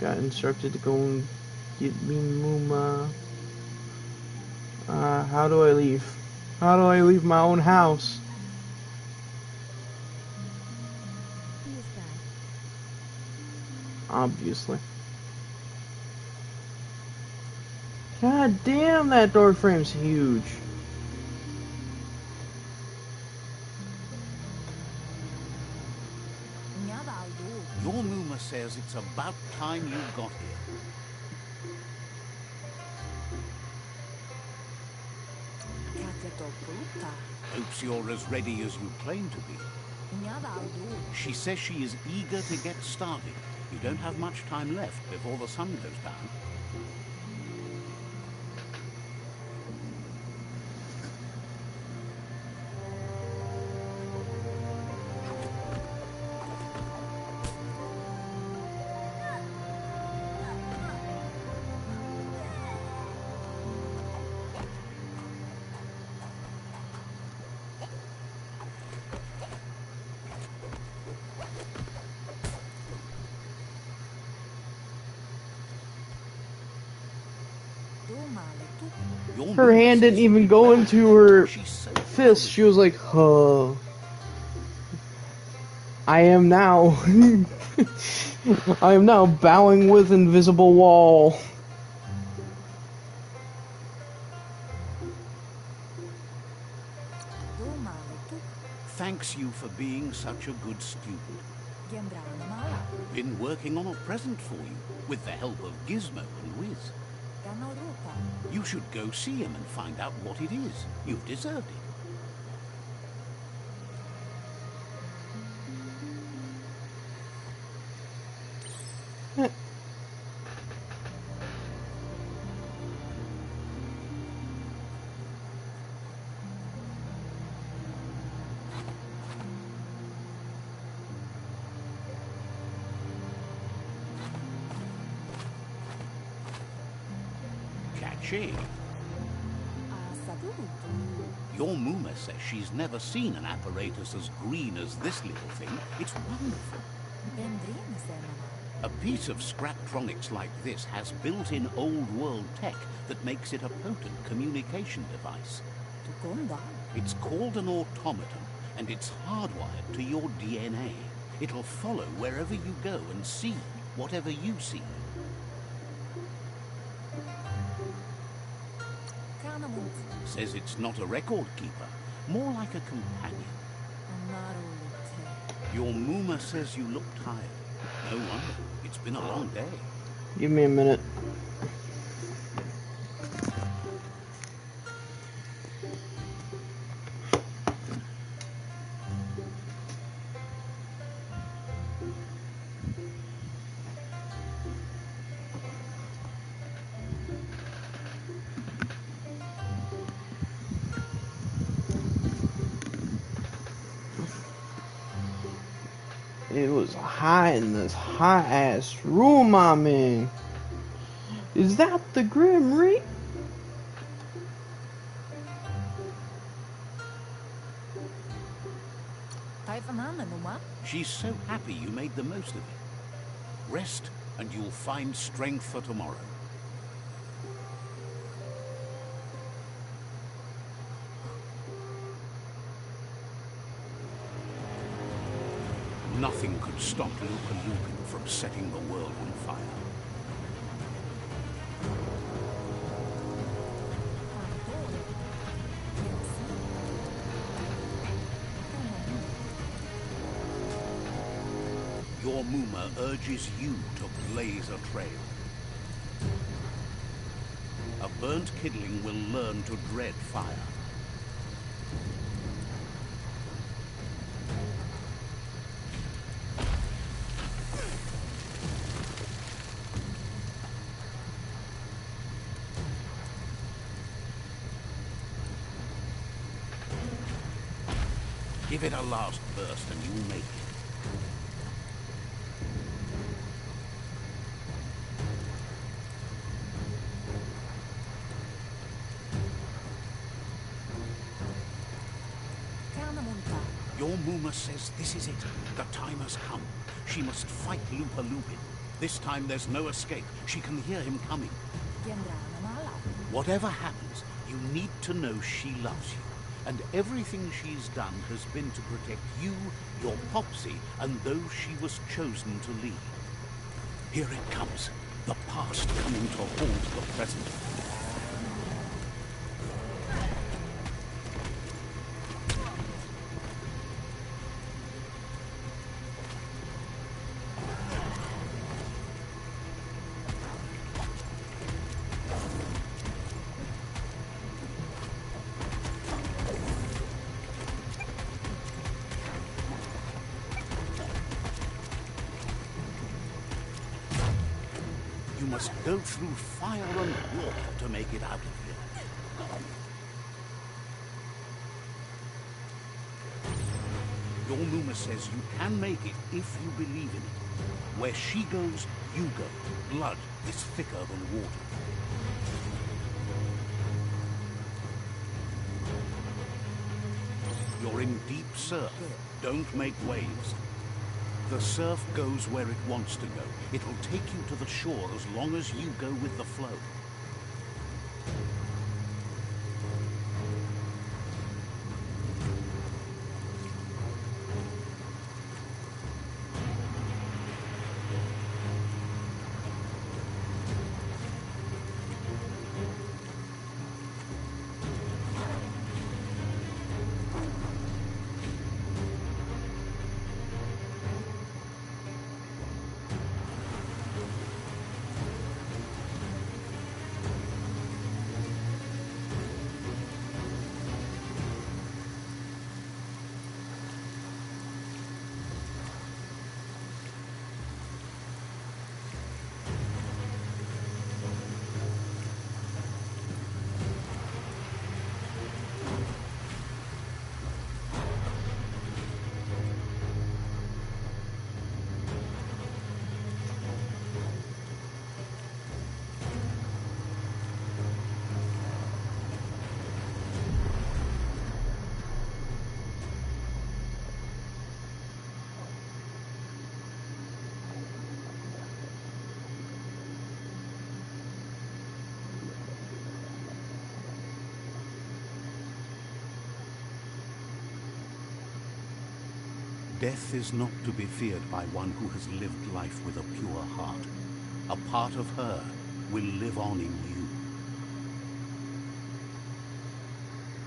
got instructed to go and get me Muma. How do I leave? How do I leave my own house? He is back. Obviously. God damn, that door frame's huge. Your Muma says it's about time you got here. Hopes you're as ready as you claim to be. She says she is eager to get started. You don't have much time left before the sun goes down. Your Her Muma hand didn't says you even did go well into today. her She's so fist. She was like, huh. I am now. I am now bowing with invisible wall. Thanks you for being such a good student. Been working on a present for you, with the help of Gizmo and Wiz. You should go see him and find out what it is. You've deserved it. Catchy. Your Muma says she's never seen an apparatus as green as this little thing. It's wonderful. A piece of Scraptronics like this has built-in old-world tech that makes it a potent communication device. It's called an automaton, and it's hardwired to your DNA. It'll follow wherever you go and see whatever you see. Says it's not a record keeper, more like a companion. Your Muma says you look tired. No wonder. It's been a long day. Give me a minute. It was hot in this hot ass room I'm in. Is that the Grim Reaper? She's so happy you made the most of it. Rest, and you'll find strength for tomorrow. Nothing could stop Lupa from setting the world on fire. Your Muma urges you to blaze a trail. A burnt kidling will learn to dread fire. Give it a last burst and you'll make it. Your Muma says this is it. The time has come. She must fight Lupa Lupin. This time there's no escape. She can hear him coming. Whatever happens, you need to know she loves you. And everything she's done has been to protect you, your Popsy, and those she was chosen to lead. Here it comes. The past coming to haunt the present. You must go through fire and water to make it out of here. Your Muma says you can make it if you believe in it. Where she goes, you go. Blood is thicker than water. You're in deep surf. Don't make waves. The surf goes where it wants to go. It'll take you to the shore as long as you go with the flow. Death is not to be feared by one who has lived life with a pure heart. A part of her will live on in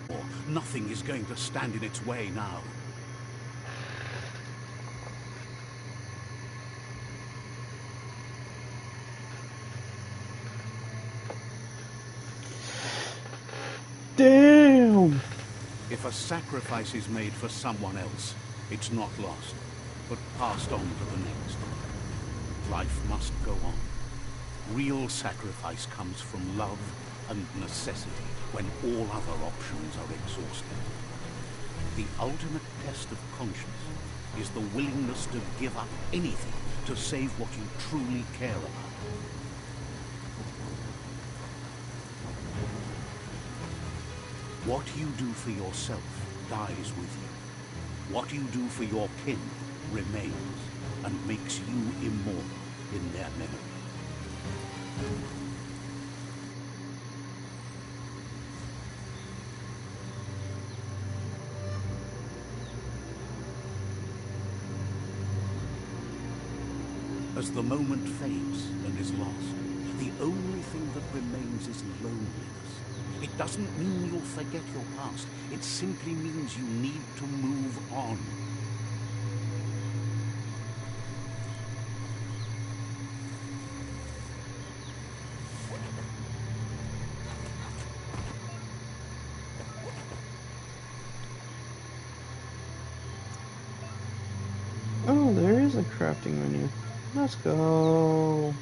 you. Nothing is going to stand in its way now. Damn! If a sacrifice is made for someone else, it's not lost, but passed on to the next. Life must go on. Real sacrifice comes from love and necessity when all other options are exhausted. The ultimate test of conscience is the willingness to give up anything to save what you truly care about. What you do for yourself dies with you. What you do for your kin remains and makes you immortal in their memory. As the moment fades and is lost, the only thing that remains is loneliness. It doesn't mean you'll forget your past. It simply means you need to move on. Oh, there is a crafting menu. Let's go.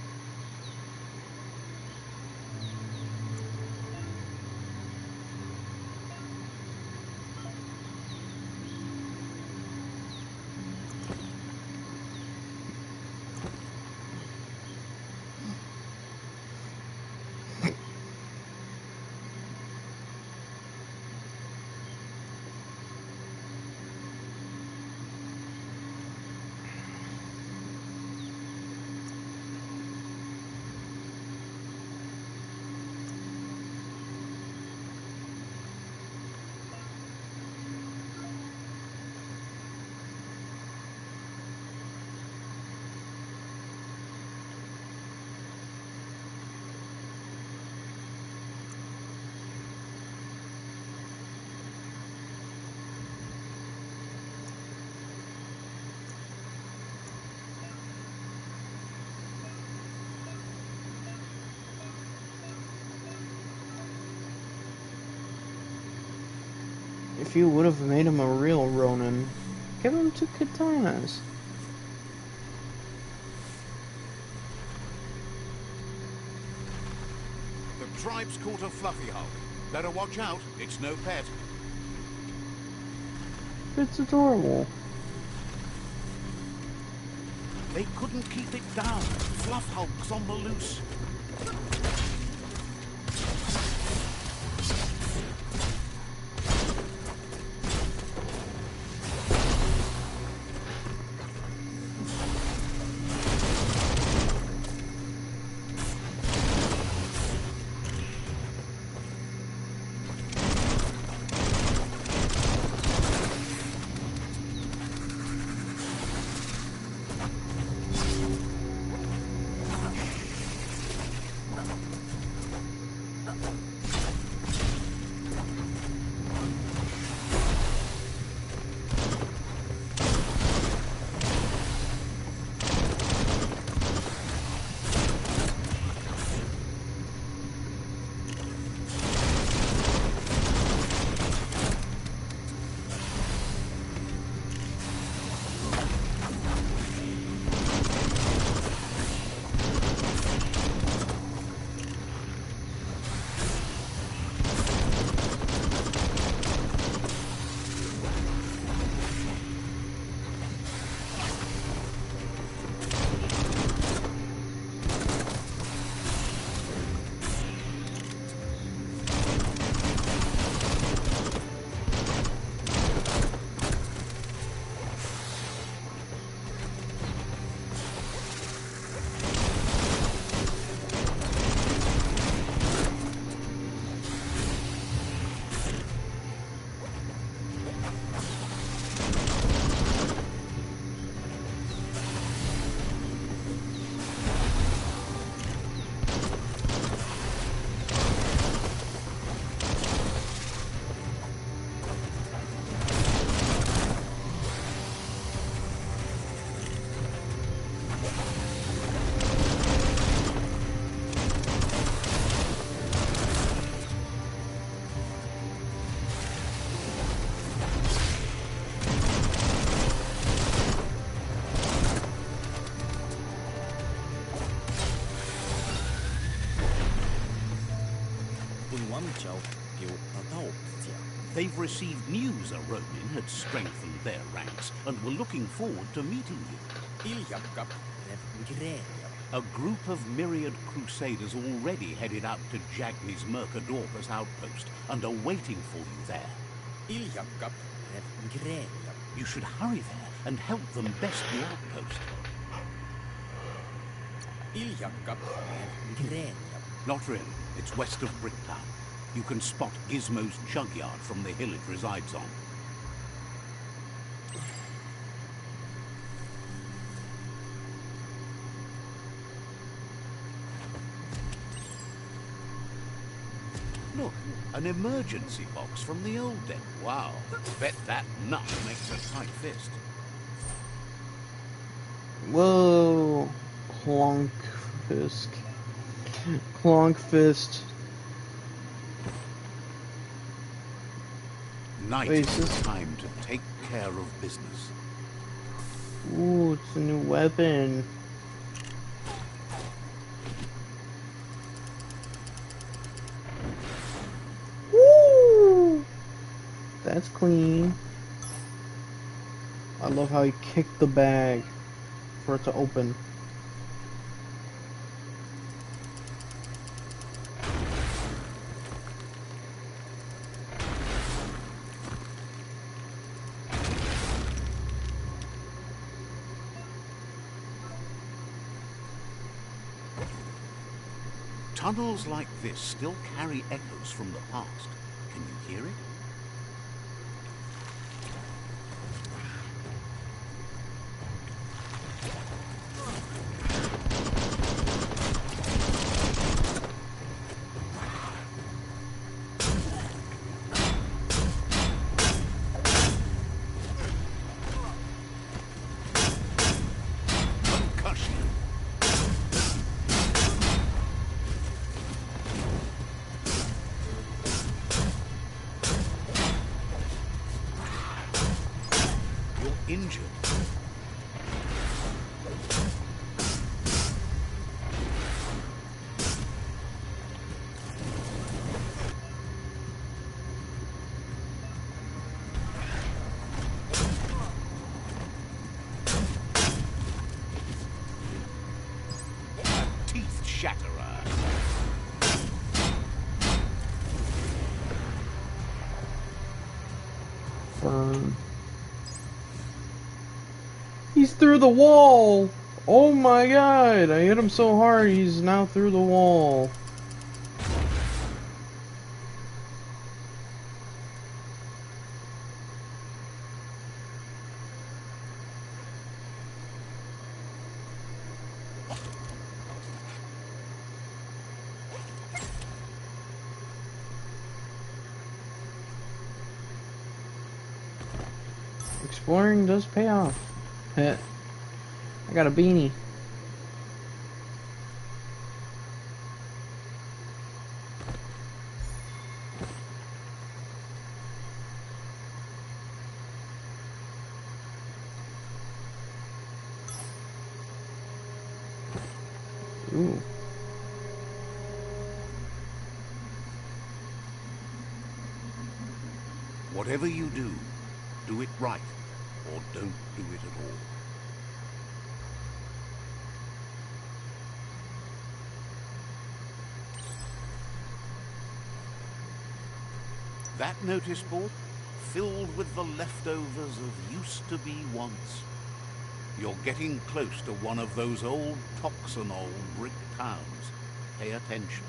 if you would have made him a real Ronin, give him 2 katanas. The tribe's caught a fluffy hulk. Better watch out, it's no pet. It's adorable. They couldn't keep it down. Fluff hulk's on the loose. They've received news a Ronin had strengthened their ranks and were looking forward to meeting you. A group of myriad crusaders already headed out to Jagni's Mercadorpus outpost and are waiting for you there. You should hurry there and help them best the outpost. Not really. It's west of Bricktown. You can spot Gizmo's jug yard from the hill it resides on. Look, an emergency box from the old den. Wow, bet that nut makes a tight fist. Whoa, Clonk Fisk. Clonk Fist. Night Wait, is is the this... time to take care of business. Ooh, it's a new weapon. Woo! That's clean. I love how he kicked the bag for it to open. Tunnels like this still carry echoes from the past. Can you hear it? Burn. He's through the wall! Oh my god! I hit him so hard, he's now through the wall. Exploring does pay off. Heh. I got a beanie. Ooh. Whatever you do it right, or don't do it at all. That notice board, filled with the leftovers of used-to-be once. You're getting close to one of those old Toxanol brick towns. Pay attention.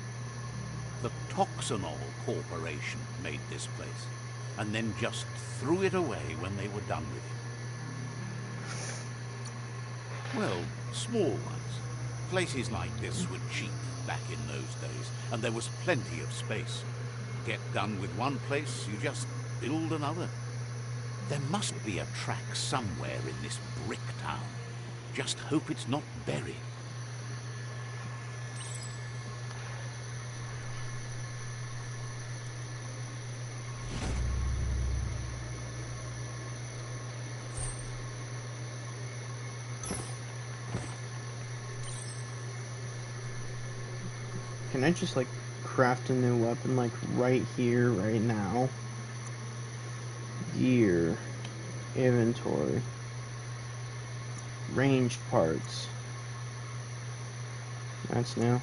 The Toxanol Corporation made this place, and then just threw it away when they were done with it. Well, small ones. Places like this were cheap back in those days, and there was plenty of space. Get done with one place, you just build another. There must be a track somewhere in this brick town. Just hope it's not buried. Can I just, like, craft a new weapon, like, right here, right now? Gear. Inventory. Ranged parts. That's new.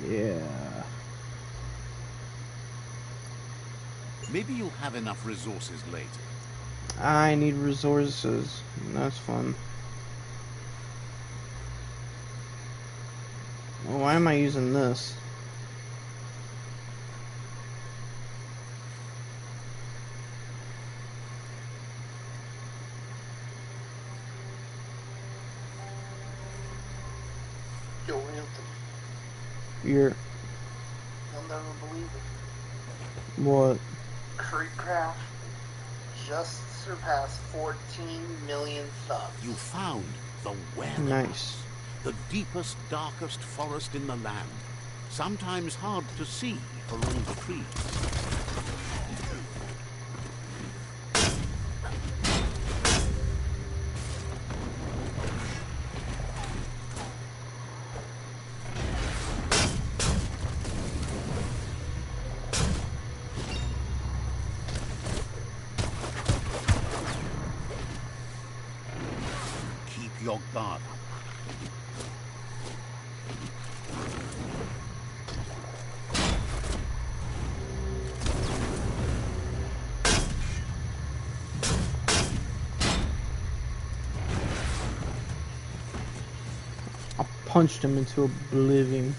Yeah. Maybe you'll have enough resources later. I need resources. That's fun. Well, why am I using this? Yo, Anthony, You're... you'll never believe it. What? Creepcraft just surpassed 14 million subs. You found the whereabouts. Nice. The deepest, darkest forest in the land. Sometimes hard to see for all the trees. Keep your guard up. I punched him into oblivion.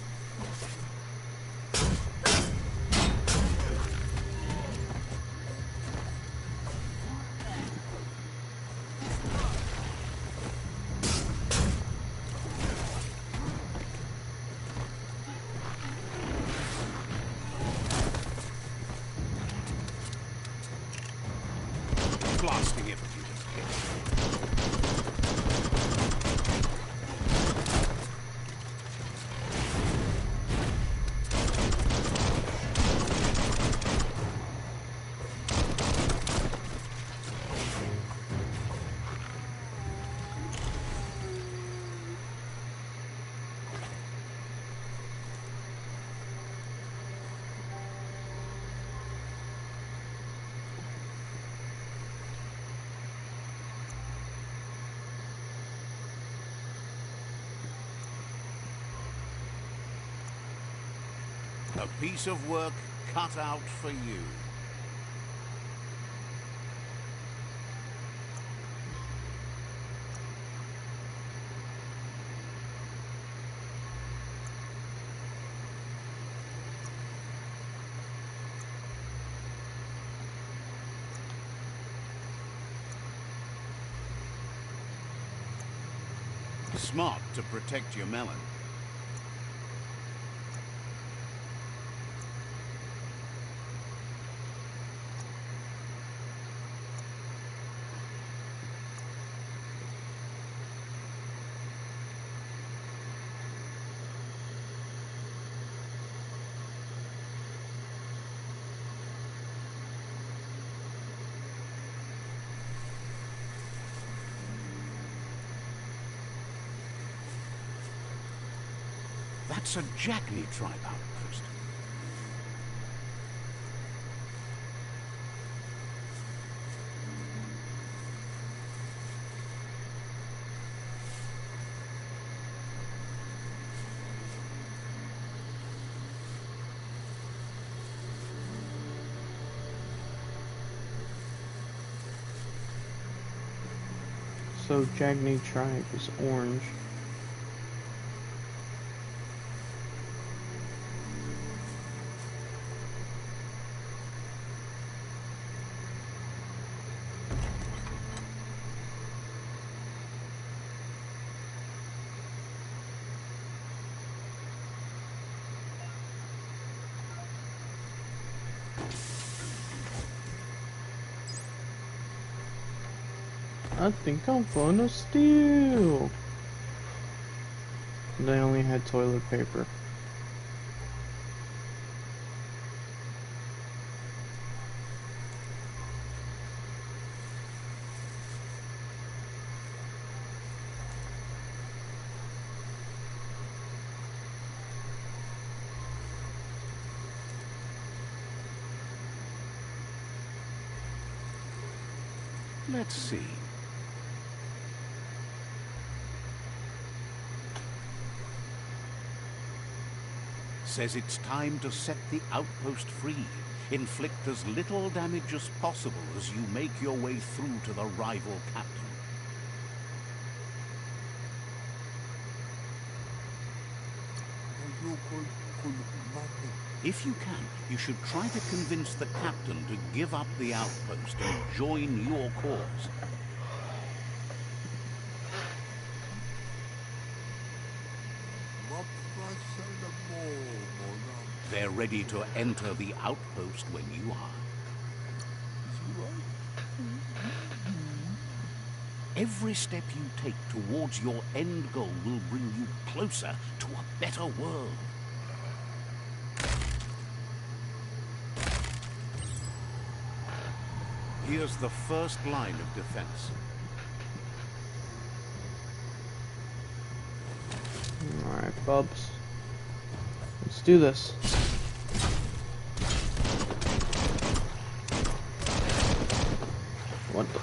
Blasting it. A piece of work cut out for you. Smart to protect your melon. That's a Jackney tribe outpost. So Jagney tribe is orange. I think I'm gonna steal. They only had toilet paper. Let's see. Says it's time to set the outpost free. Inflict as little damage as possible as you make your way through to the rival captain. If you can, you should try to convince the captain to give up the outpost and join your cause. They're ready to enter the outpost when you are. Every step you take towards your end goal will bring you closer to a better world. Here's the first line of defense. Alright, bubs. Let's do this. What the?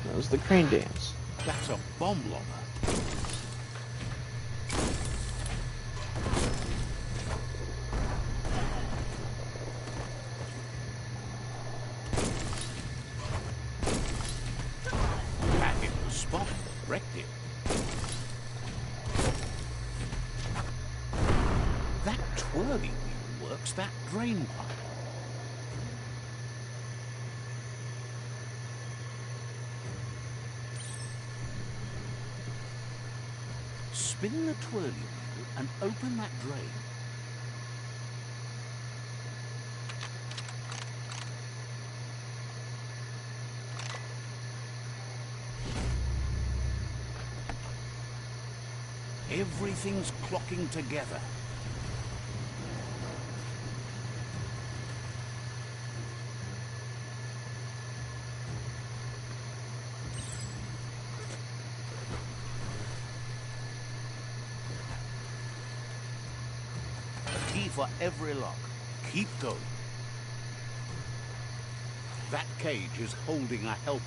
That was the crane dance. That's a bomb lobber. Back in the spot. Wrecked it. That twirly wheel works that drain pipe. Spin the twirly wheel and open that drain. Everything's clocking together. A key for every lock. Keep going. That cage is holding a helper.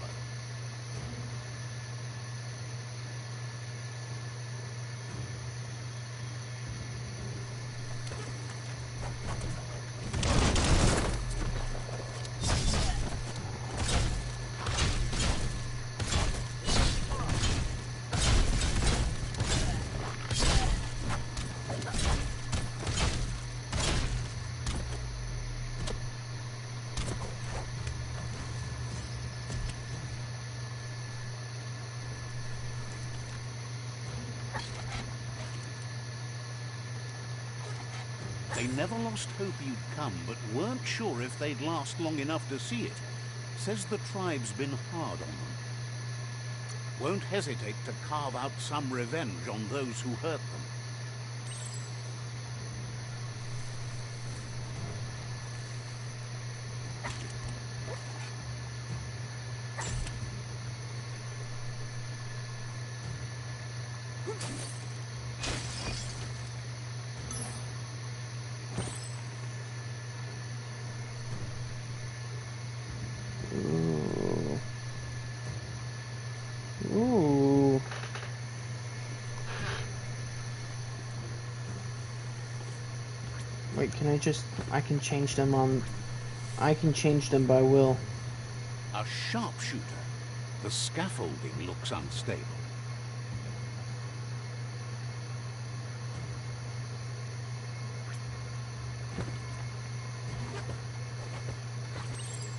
They never lost hope you'd come, but weren't sure if they'd last long enough to see it. Says the tribe's been hard on them. Won't hesitate to carve out some revenge on those who hurt them. Ooh. Wait, I can change them by will. A sharpshooter. The scaffolding looks unstable.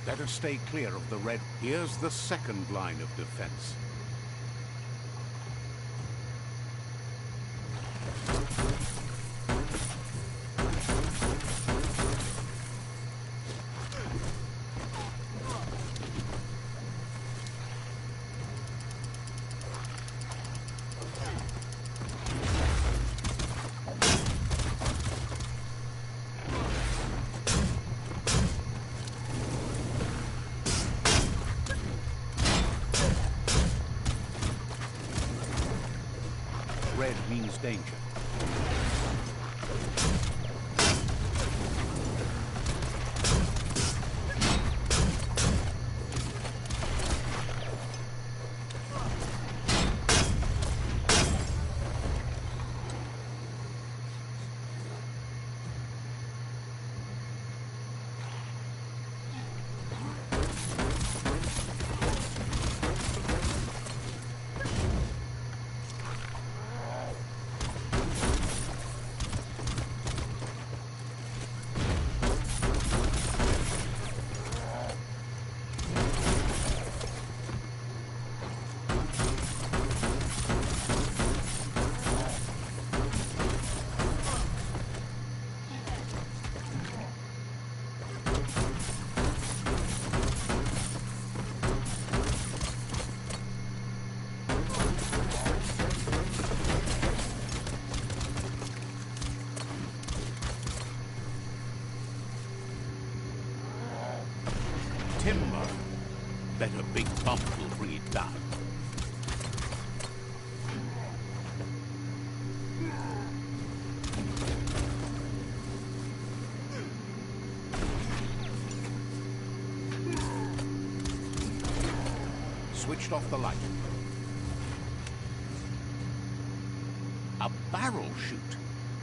Better stay clear of the red. Here's the second line of defense. Red means danger. Timber. Bet a big bump will bring it down. Switched off the light. A barrel shoot.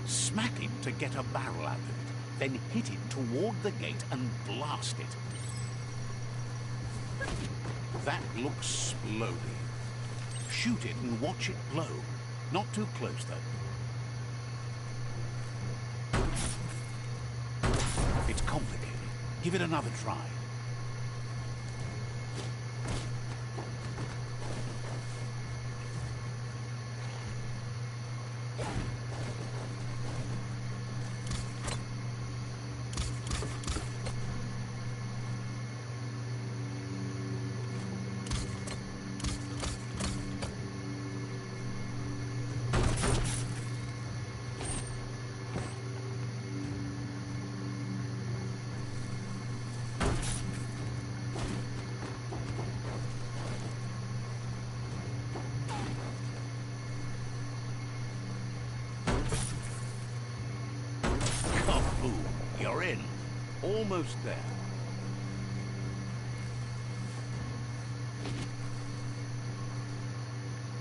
Smack it to get a barrel out of it. Then hit it toward the gate and blast it. That looks splody. Shoot it and watch it blow. Not too close, though. It's complicated. Give it another try. Almost there.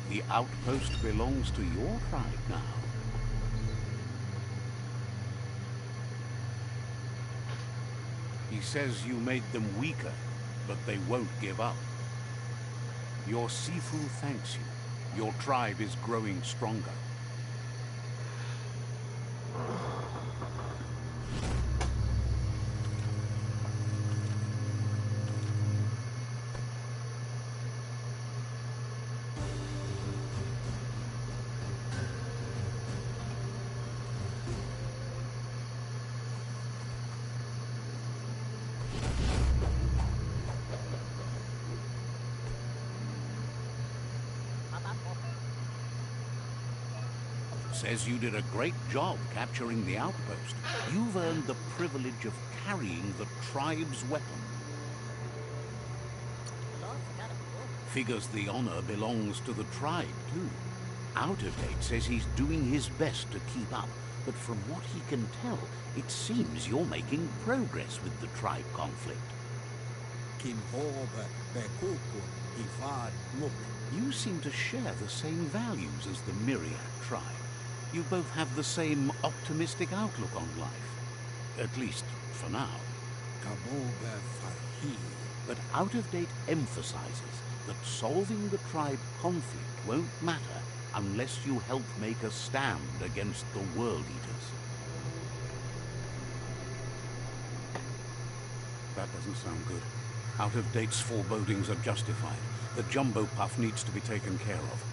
The outpost belongs to your tribe now. He says you made them weaker, but they won't give up. Your Sifu thanks you. Your tribe is growing stronger. Says you did a great job capturing the outpost. You've earned the privilege of carrying the tribe's weapon. Figures the honor belongs to the tribe, too. Out of Date says he's doing his best to keep up, but from what he can tell, it seems you're making progress with the tribe conflict. You seem to share the same values as the Myriad tribe. You both have the same optimistic outlook on life. At least, for now. But Out of Date emphasizes that solving the tribe conflict won't matter unless you help make a stand against the World Eaters. That doesn't sound good. Out of Date's forebodings are justified. The jumbo puff needs to be taken care of.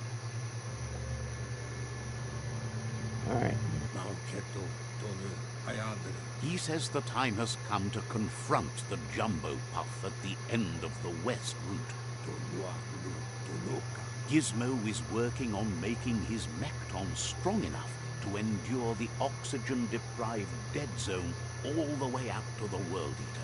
Alright. He says the time has come to confront the jumbo puff at the end of the west route. Gizmo is working on making his Mekton strong enough to endure the oxygen-deprived dead zone all the way out to the World Eater.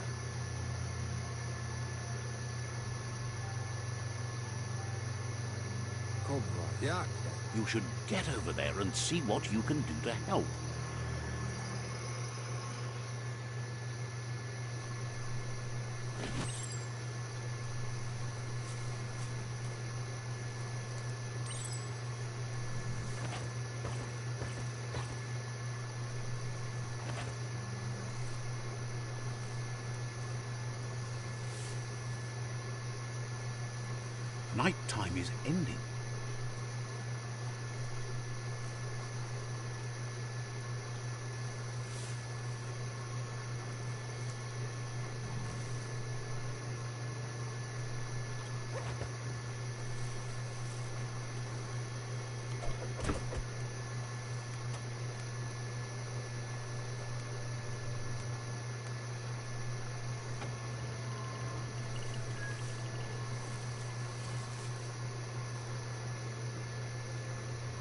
You should get over there and see what you can do to help. Nighttime is ending.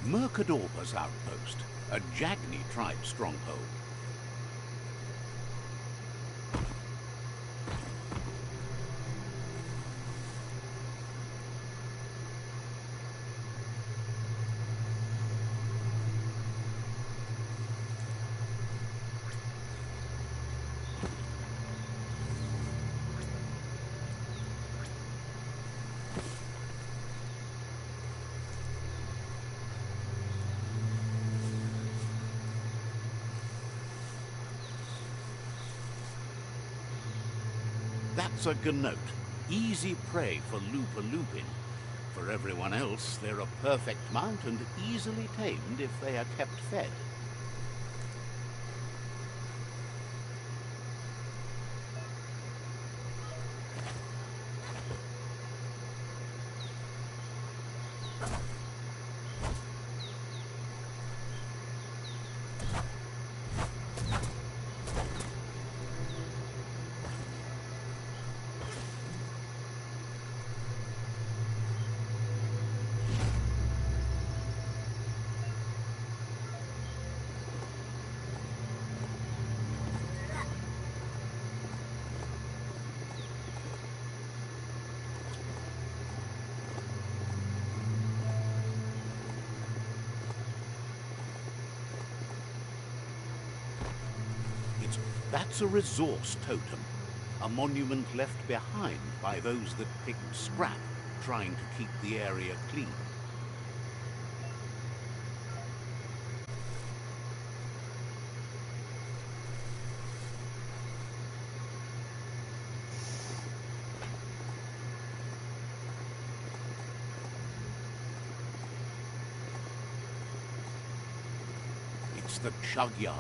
Mercadorpa's outpost, a Jagni tribe stronghold. That's a Gnote. Easy prey for Lupa-Lupin. For everyone else, they're a perfect mount and easily tamed if they are kept fed. That's a resource totem, a monument left behind by those that picked scrap, trying to keep the area clean. It's the chug yard.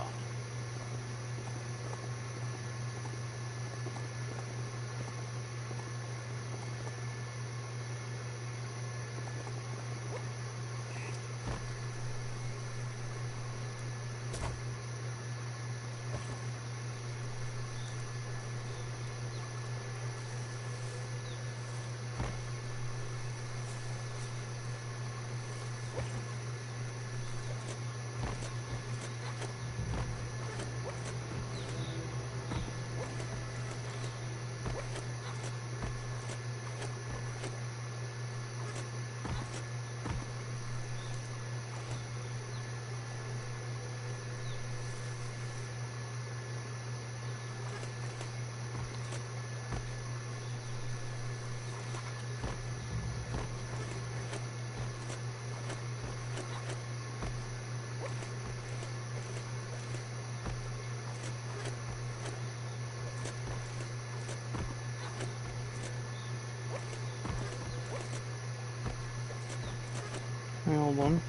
Hold on.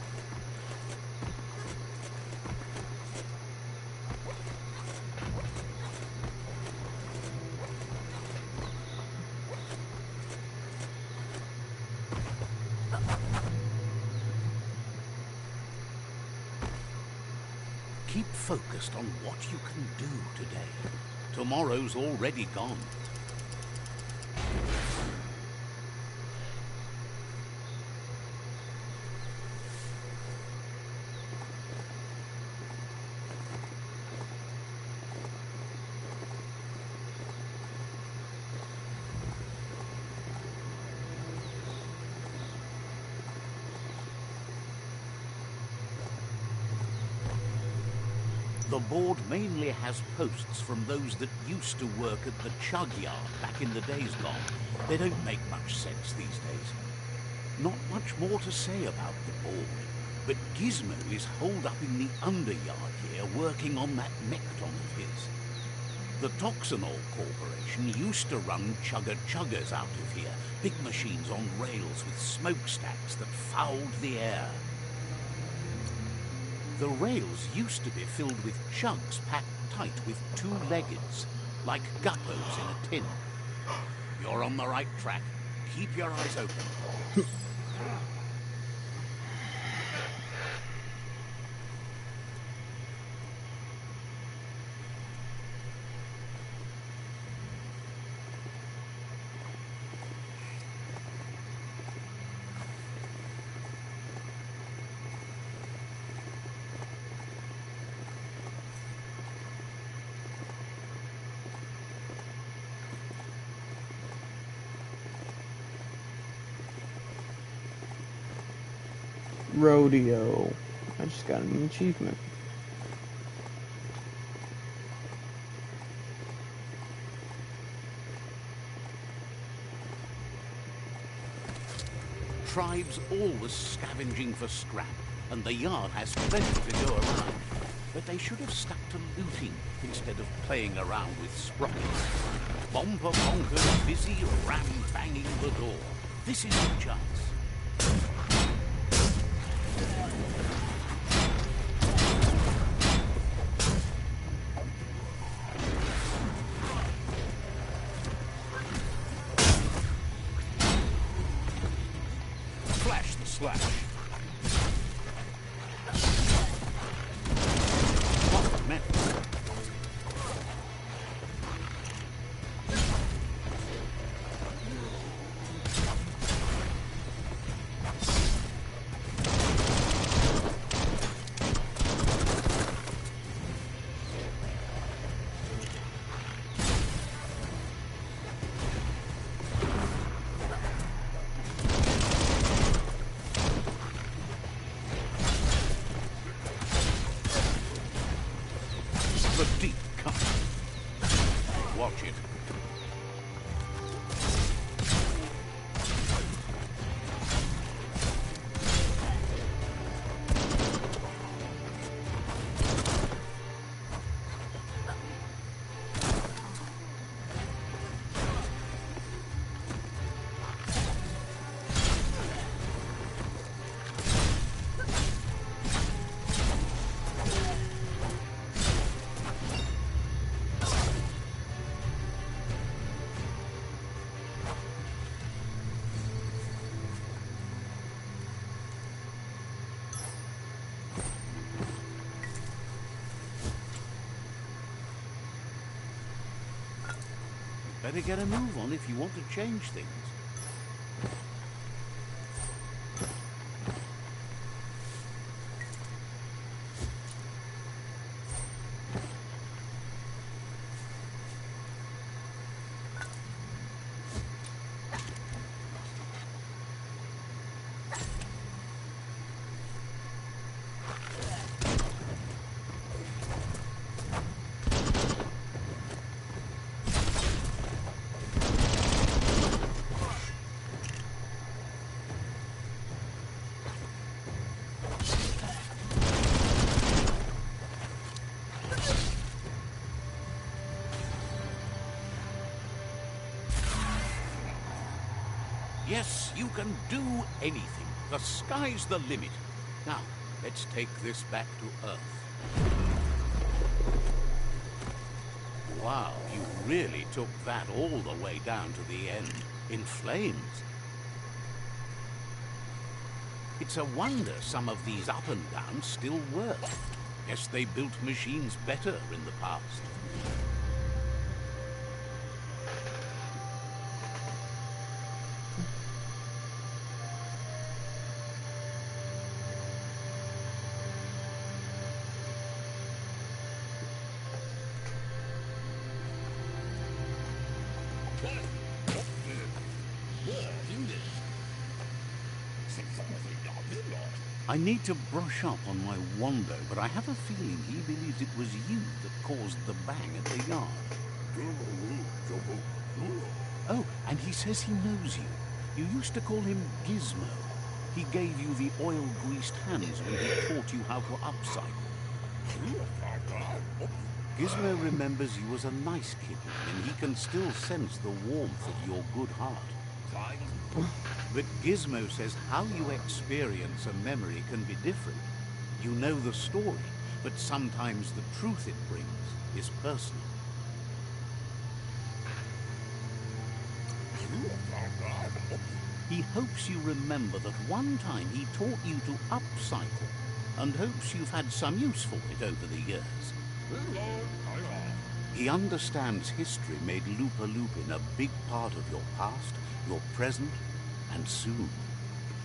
Keep focused on what you can do today. Tomorrow's already gone. The board mainly has posts from those that used to work at the chug yard back in the days gone. They don't make much sense these days. Not much more to say about the board, but Gizmo is holed up in the underyard here working on that Mekton of his. The Toxanol Corporation used to run chugger-chuggers out of here, big machines on rails with smokestacks that fouled the air. The rails used to be filled with chugs packed tight with two-leggeds, like guppos in a tin. You're on the right track. Keep your eyes open. Rodeo. I just got an achievement. Tribes always scavenging for scrap, and the yard has plenty to go around. But they should have stuck to looting instead of playing around with sprockets. Bomper bonkers busy ram-banging the door. This is your chance. Flash the slash. What meant? Better get a move on if you want to change things. Yes, you can do anything. The sky's the limit. Now, let's take this back to Earth. Wow, you really took that all the way down to the end, in flames. It's a wonder some of these up and downs still work. Guess they built machines better in the past. I need to brush up on my Wando, but I have a feeling he believes it was you that caused the bang at the yard. Oh, and he says he knows you. You used to call him Gizmo. He gave you the oil-greased hands when he taught you how to upcycle. Gizmo remembers you as a nice kid, and he can still sense the warmth of your good heart. But Gizmo says how you experience a memory can be different. You know the story, but sometimes the truth it brings is personal. He hopes you remember that one time he taught you to upcycle, and hopes you've had some use for it over the years. He understands history made Loopa Loopin a big part of your past, your present, and soon,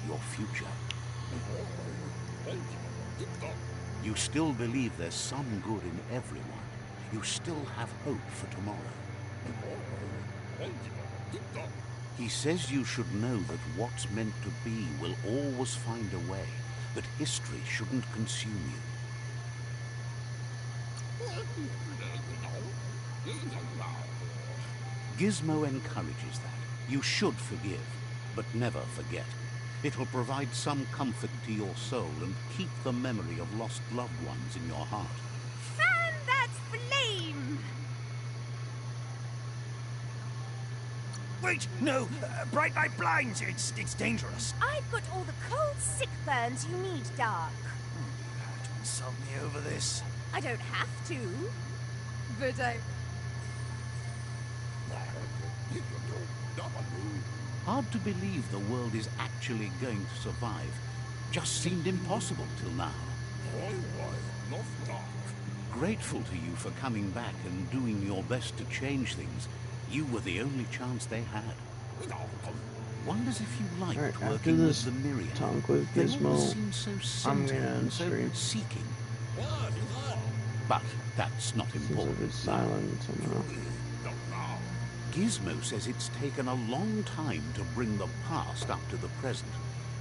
your future. You still believe there's some good in everyone. You still have hope for tomorrow. He says you should know that what's meant to be will always find a way, that history shouldn't consume you. Gizmo encourages that. You should forgive, but never forget. It'll provide some comfort to your soul and keep the memory of lost loved ones in your heart. Fan that flame! Wait, no! Bright light blinds! It's dangerous. I've got all the cold sick burns you need, Dark. Don't insult me over this. I don't have to, but I... Hard to believe the world is actually going to survive. Just seemed impossible till now. Grateful to you for coming back and doing your best to change things. You were the only chance they had. Wonders if you liked working with the Myriad. Talk with They Gizmo. always seem so centered and so stream. seeking. But that's not Seems a important. bit silent somehow. Gizmo says it's taken a long time to bring the past up to the present,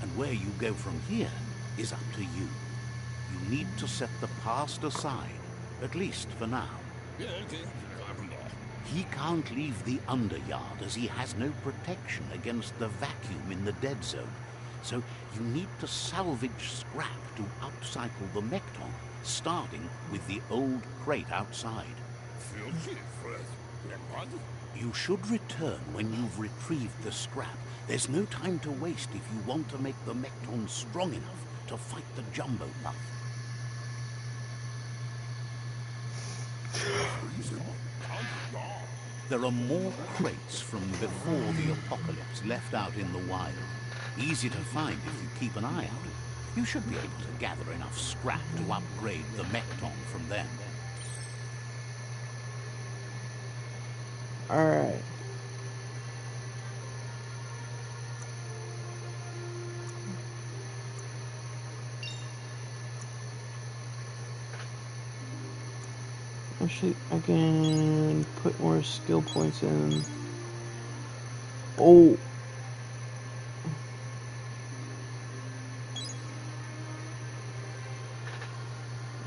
and where you go from here is up to you. You need to set the past aside, at least for now. He can't leave the Underyard as he has no protection against the vacuum in the dead zone, so you need to salvage scrap to upcycle the Mekton, starting with the old crate outside. You should return when you've retrieved the scrap. There's no time to waste if you want to make the Mekton strong enough to fight the Jumbo Puff. There are more crates from before the apocalypse left out in the wild. Easy to find if you keep an eye out. You should be able to gather enough scrap to upgrade the Mekton from them. Alright. Actually, I can put more skill points in. Oh!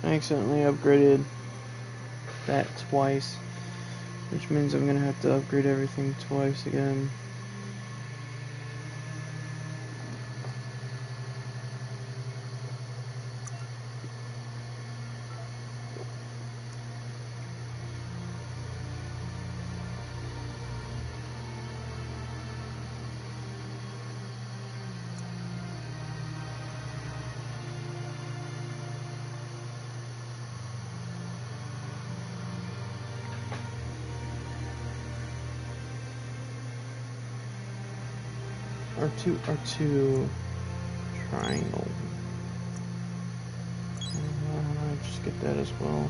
I accidentally upgraded that twice, which means I'm gonna have to upgrade everything twice again. R2, triangle. Just get that as well.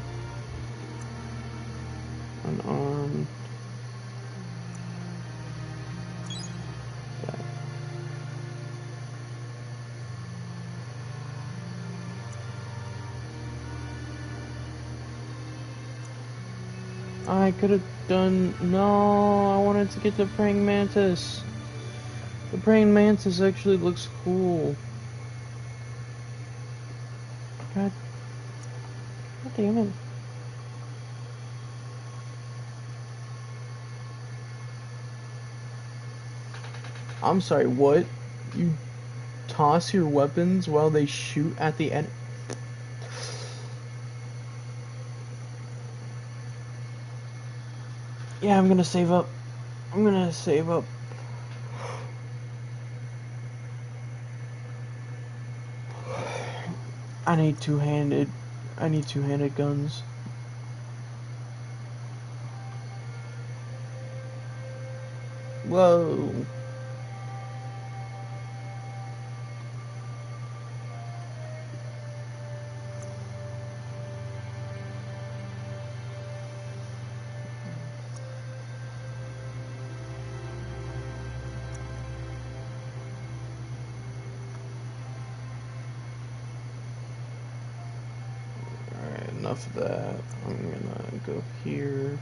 Unarmed. That. I could have done. No, I wanted to get the praying mantis. The praying mantis actually looks cool. God, God damn it. I'm sorry, what? You toss your weapons while they shoot at the end? Yeah, I'm gonna save up. I'm gonna save up. I need two-handed. I need two-handed guns. Whoa. Alright, enough of that. I'm gonna go here.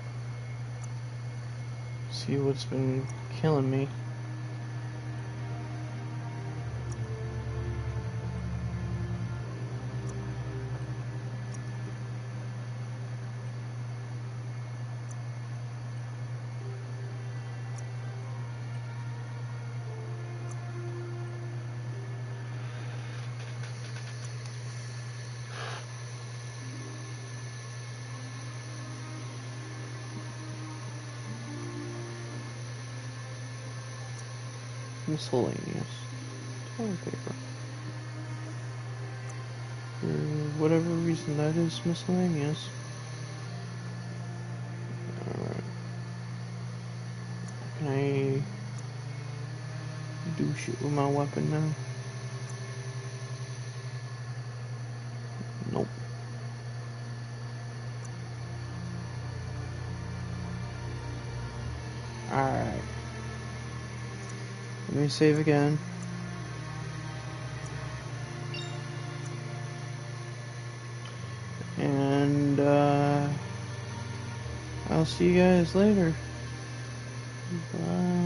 See what's been killing me. Miscellaneous. Toilet paper. For whatever reason, that is miscellaneous. Alright. Can I do shit with my weapon now? Nope. Alright. Let me save again. And, I'll see you guys later. Bye.